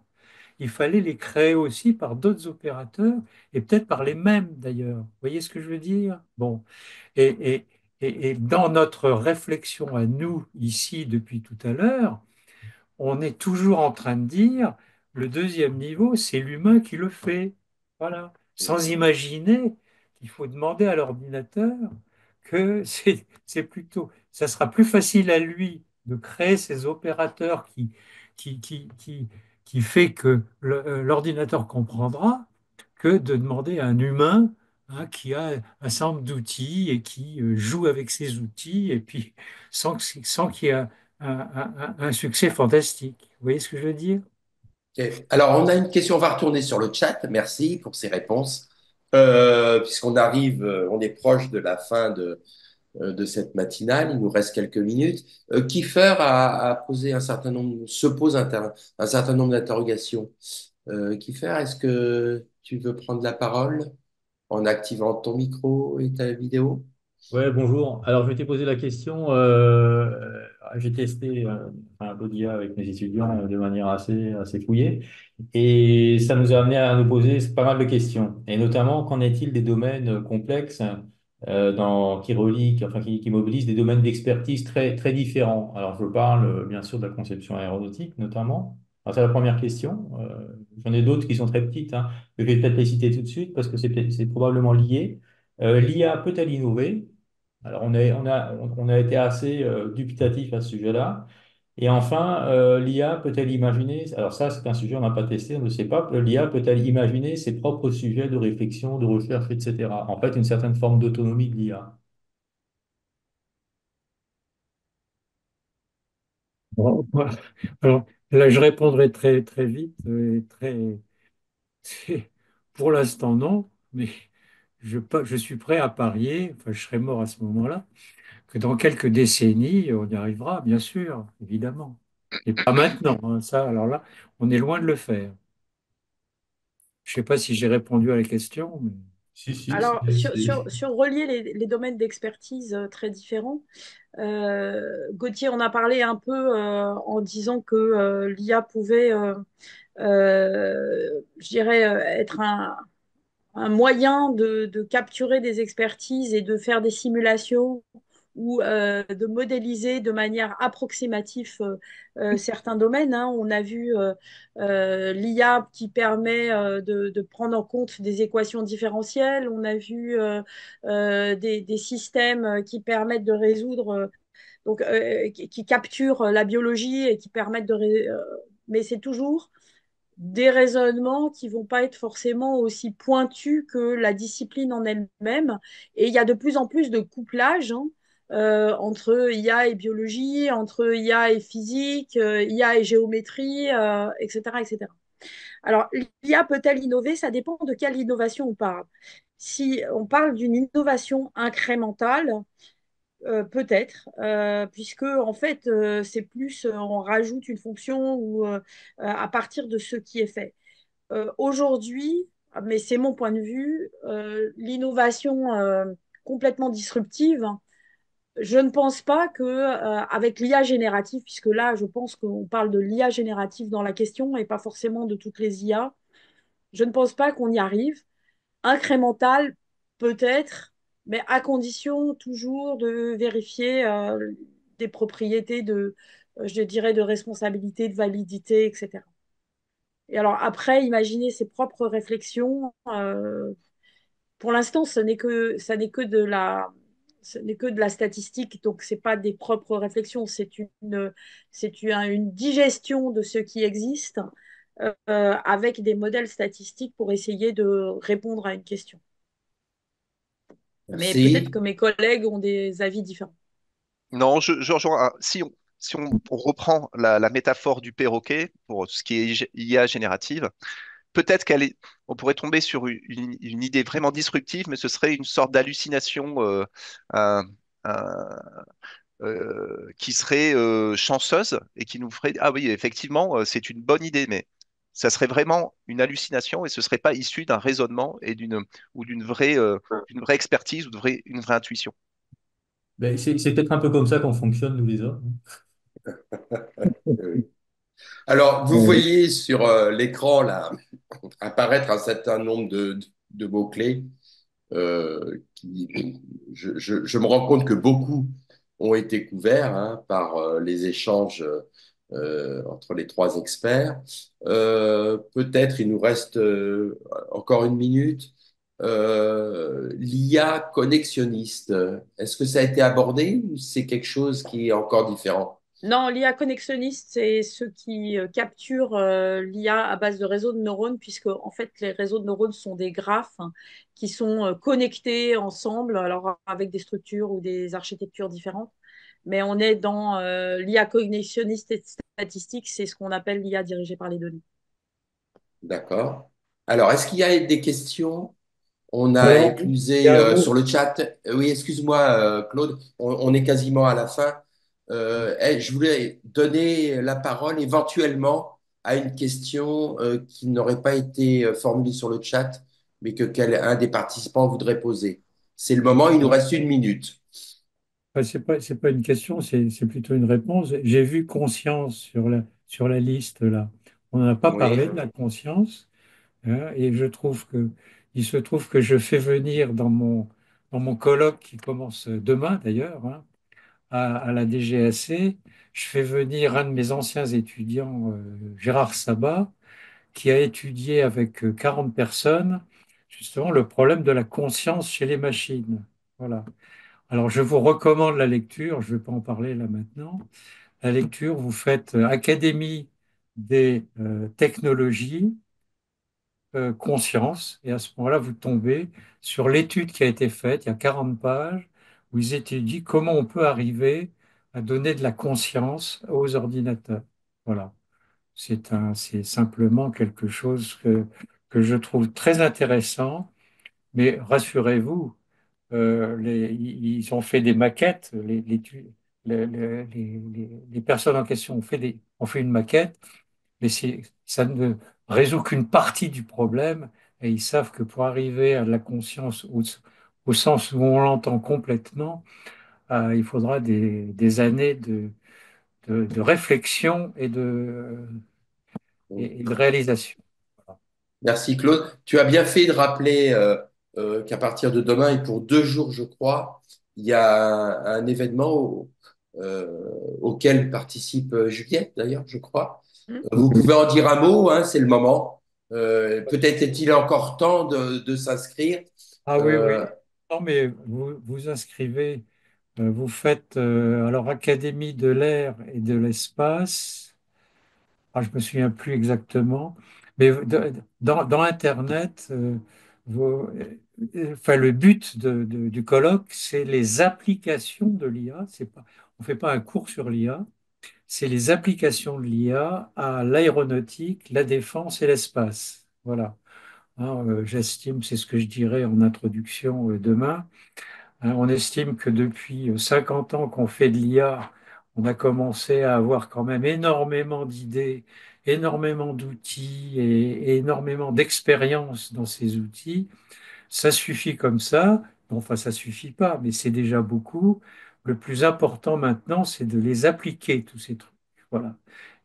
il fallait les créer aussi par d'autres opérateurs et peut-être par les mêmes d'ailleurs. Vous voyez ce que je veux dire? Bon, et, et, et dans notre réflexion à nous ici depuis tout à l'heure, on est toujours en train de dire le deuxième niveau, c'est l'humain qui le fait. Voilà. Sans imaginer qu'il faut demander à l'ordinateur que c'est plutôt, ça sera plus facile à lui de créer ces opérateurs qui, qui, qui, qui fait que l'ordinateur comprendra que de demander à un humain hein, qui a un certain nombre d'outils et qui joue avec ces outils, et puis sans qu'il y ait un succès fantastique. Vous voyez ce que je veux dire? Ok. Alors, on a une question, on va retourner sur le chat. Merci pour ces réponses. Puisqu'on arrive, on est proche de la fin de cette matinale, il nous reste quelques minutes. Kiefer a posé un certain nombre, se pose un certain nombre d'interrogations. Kiefer, est-ce que tu veux prendre la parole en activant ton micro et ta vidéo? Ouais, bonjour. Alors, je vais te poser la question. J'ai testé un peu d'IA avec mes étudiants de manière assez fouillée et ça nous a amené à nous poser pas mal de questions. Et notamment, qu'en est-il des domaines complexes qui mobilisent des domaines d'expertise très différents? Alors, je parle bien sûr de la conception aéronautique notamment. Alors, c'est la première question. J'en ai d'autres qui sont très petites, hein. Je vais peut-être les citer tout de suite parce que c'est probablement lié. L'IA peut-elle innover? Alors, on a été assez dubitatif à ce sujet-là. Et enfin, l'IA peut-elle imaginer, alors ça, c'est un sujet qu'on n'a pas testé, on ne sait pas, l'IA peut-elle imaginer ses propres sujets de réflexion, de recherche, etc. En fait, une certaine forme d'autonomie de l'IA. Bon, voilà. Alors là, je répondrai très vite et pour l'instant, non, mais je suis prêt à parier, enfin, je serai mort à ce moment-là, que dans quelques décennies, on y arrivera, bien sûr, évidemment. Et pas maintenant, hein, ça, alors là, on est loin de le faire. Je ne sais pas si j'ai répondu à la question, mais Si, si, Alors, sur relier les domaines d'expertise très différents, Gauthier en a parlé un peu en disant que l'IA pouvait, je dirais, être un moyen de capturer des expertises et de faire des simulations ou de modéliser de manière approximative certains domaines, hein. On a vu l'IA qui permet de prendre en compte des équations différentielles. On a vu des systèmes qui permettent de résoudre, qui capturent la biologie et qui permettent mais c'est toujours des raisonnements qui vont pas être forcément aussi pointus que la discipline en elle-même. Et il y a de plus en plus de couplage, hein, entre IA et biologie, entre IA et physique, IA et géométrie, etc., etc. Alors, l'IA peut-elle innover? Ça dépend de quelle innovation on parle. Si on parle d'une innovation incrémentale, peut-être, puisque en fait, c'est plus, on rajoute une fonction ou à partir de ce qui est fait. Aujourd'hui, mais c'est mon point de vue, l'innovation complètement disruptive, je ne pense pas que avec l'IA générative, puisque là, je pense qu'on parle de l'IA générative dans la question et pas forcément de toutes les IA, je ne pense pas qu'on y arrive. Incrémental, peut-être, mais à condition toujours de vérifier des propriétés je dirais, de responsabilité, de validité, etc. Et alors après, imaginer ses propres réflexions. Pour l'instant, ce n'est que de la statistique, donc c'est pas des propres réflexions, une digestion de ce qui existe avec des modèles statistiques pour essayer de répondre à une question. Mais peut-être que Merci. mes collègues ont des avis différents. Non, je rejoins. Si on reprend la métaphore du perroquet pour ce qui est IA générative, peut-être on pourrait tomber sur une idée vraiment disruptive, mais ce serait une sorte d'hallucination un- un- qui serait chanceuse et qui nous ferait, ah oui, effectivement, c'est une bonne idée, mais ça serait vraiment une hallucination et ce serait pas issu d'un raisonnement et ou d'une vraie expertise ou une vraie intuition. Ben, c'est peut-être un peu comme ça qu'on fonctionne, nous les hommes. Oui. Alors, vous voyez sur l'écran là apparaître un certain nombre de mots-clés. Je me rends compte que beaucoup ont été couverts hein, par les échanges entre les trois experts. Peut-être il nous reste encore une minute. L'IA connexionniste, est-ce que ça a été abordé ou c'est quelque chose qui est encore différent? Non, l'IA connexionniste, c'est ceux qui capturent l'IA à base de réseaux de neurones, puisque en fait, les réseaux de neurones sont des graphes hein, qui sont connectés ensemble, alors avec des structures ou des architectures différentes. Mais on est dans l'IA connexionniste et statistique, c'est ce qu'on appelle l'IA dirigée par les données. D'accord. Alors, est-ce qu'il y a des questions? On a Alors, il y éclusé a un sur mot. le chat. Oui, excuse-moi, Claude, on est quasiment à la fin. Je voulais donner la parole éventuellement à une question qui n'aurait pas été formulée sur le chat, mais un des participants voudrait poser. C'est le moment, il nous reste 1 minute. Enfin, c'est pas une question, c'est plutôt une réponse. J'ai vu conscience sur la liste là. On n'en a pas Oui, parlé de la conscience, hein, et il se trouve que je fais venir dans mon colloque qui commence demain d'ailleurs, hein, à la DGAC, je fais venir un de mes anciens étudiants, Gérard Sabat, qui a étudié avec 40 personnes justement le problème de la conscience chez les machines. Voilà. Alors, je vous recommande la lecture, je ne vais pas en parler là maintenant. La lecture, vous faites Académie des technologies, conscience, et à ce moment-là, vous tombez sur l'étude qui a été faite, il y a 40 pages, où ils étudient comment on peut arriver à donner de la conscience aux ordinateurs. Voilà. C'est simplement quelque chose que je trouve très intéressant, mais rassurez-vous, ils ont fait des maquettes, les personnes en question ont fait une maquette, mais ça ne résout qu'une partie du problème, et ils savent que pour arriver à la conscience au sens où on l'entend complètement, il faudra des années de réflexion et de réalisation. Voilà. merci Claude. Tu as bien fait de rappeler qu'à partir de demain et pour 2 jours, je crois, il y a un événement auquel participe Juliette, d'ailleurs, je crois. Hmm. Vous pouvez en dire un mot, hein, c'est le moment. Peut-être est-il encore temps de s'inscrire. Ah oui, oui. Euh, Non, mais vous vous inscrivez. Vous faites alors Académie de l'air et de l'espace. Ah, je me souviens plus exactement, mais dans Internet, enfin, le but du colloque, c'est les applications de l'IA. C'est pas, on fait pas un cours sur l'IA, c'est les applications de l'IA à l'aéronautique, la défense et l'espace. Voilà. Hein, j'estime, c'est ce que je dirais en introduction demain. Hein, on estime que depuis 50 ans qu'on fait de l'IA, on a commencé à avoir quand même énormément d'idées, énormément d'outils et énormément d'expérience dans ces outils. Ça suffit comme ça. Enfin, ça suffit pas, mais c'est déjà beaucoup. Le plus important maintenant, c'est de les appliquer, tous ces trucs. Voilà.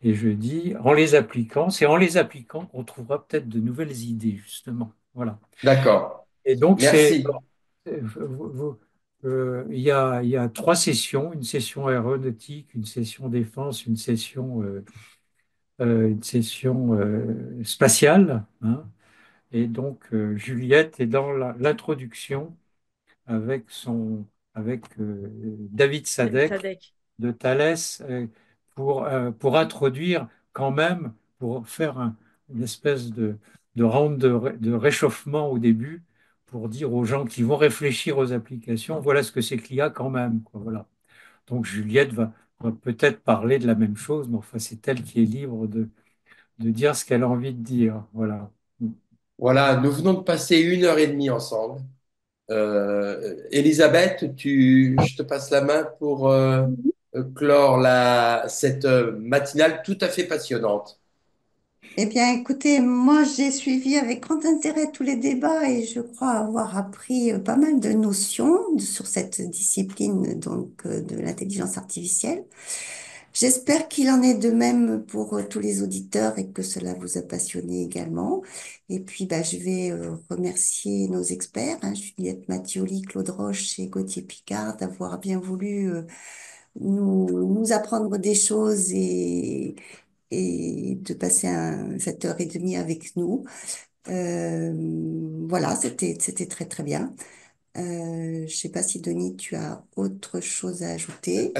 Et je dis, en les appliquant, c'est en les appliquant qu'on trouvera peut-être de nouvelles idées, justement. Voilà. d'accord. Et donc, Merci. il y a 3 sessions, une session aéronautique, une session défense, une session spatiale, hein. Et donc, Juliette est dans l'introduction avec avec David David Sadek Sadek. de Thalès pour introduire quand même, pour faire une espèce de round de réchauffement au début, pour dire aux gens qui vont réfléchir aux applications, voilà ce que c'est que l'IA quand même, quoi, voilà. Donc Juliette va peut-être parler de la même chose, mais enfin c'est elle qui est libre de dire ce qu'elle a envie de dire. Voilà. Voilà, nous venons de passer 1 heure et demie ensemble. Elisabeth, je te passe la main pour clore cette matinale tout à fait passionnante. Eh bien, écoutez, moi, j'ai suivi avec grand intérêt tous les débats et je crois avoir appris pas mal de notions sur cette discipline donc de l'intelligence artificielle. J'espère qu'il en est de même pour tous les auditeurs et que cela vous a passionné également. Et puis, bah, je vais remercier nos experts, hein, Juliette Mattioli, Claude Roche et Gauthier Picard, d'avoir bien voulu nous apprendre des choses et de passer 7 heures et demie avec nous. Voilà, c'était très très bien. Je ne sais pas si Denis, tu as autre chose à ajouter.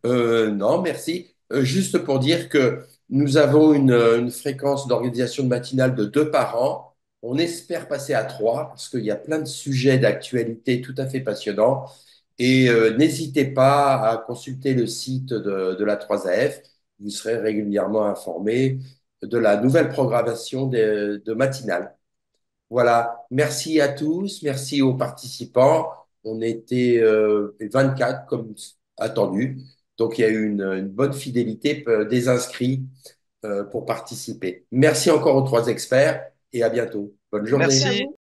Non, merci. Juste pour dire que nous avons une fréquence d'organisation de matinale de 2 par an. On espère passer à 3 parce qu'il y a plein de sujets d'actualité tout à fait passionnants. Et n'hésitez pas à consulter le site de la 3AF. Vous serez régulièrement informé de la nouvelle programmation de matinale. Voilà, merci à tous, merci aux participants. On était 24 comme attendu, donc il y a eu une bonne fidélité des inscrits pour participer. Merci encore aux 3 experts et à bientôt. Bonne Merci à journée. Merci. vous.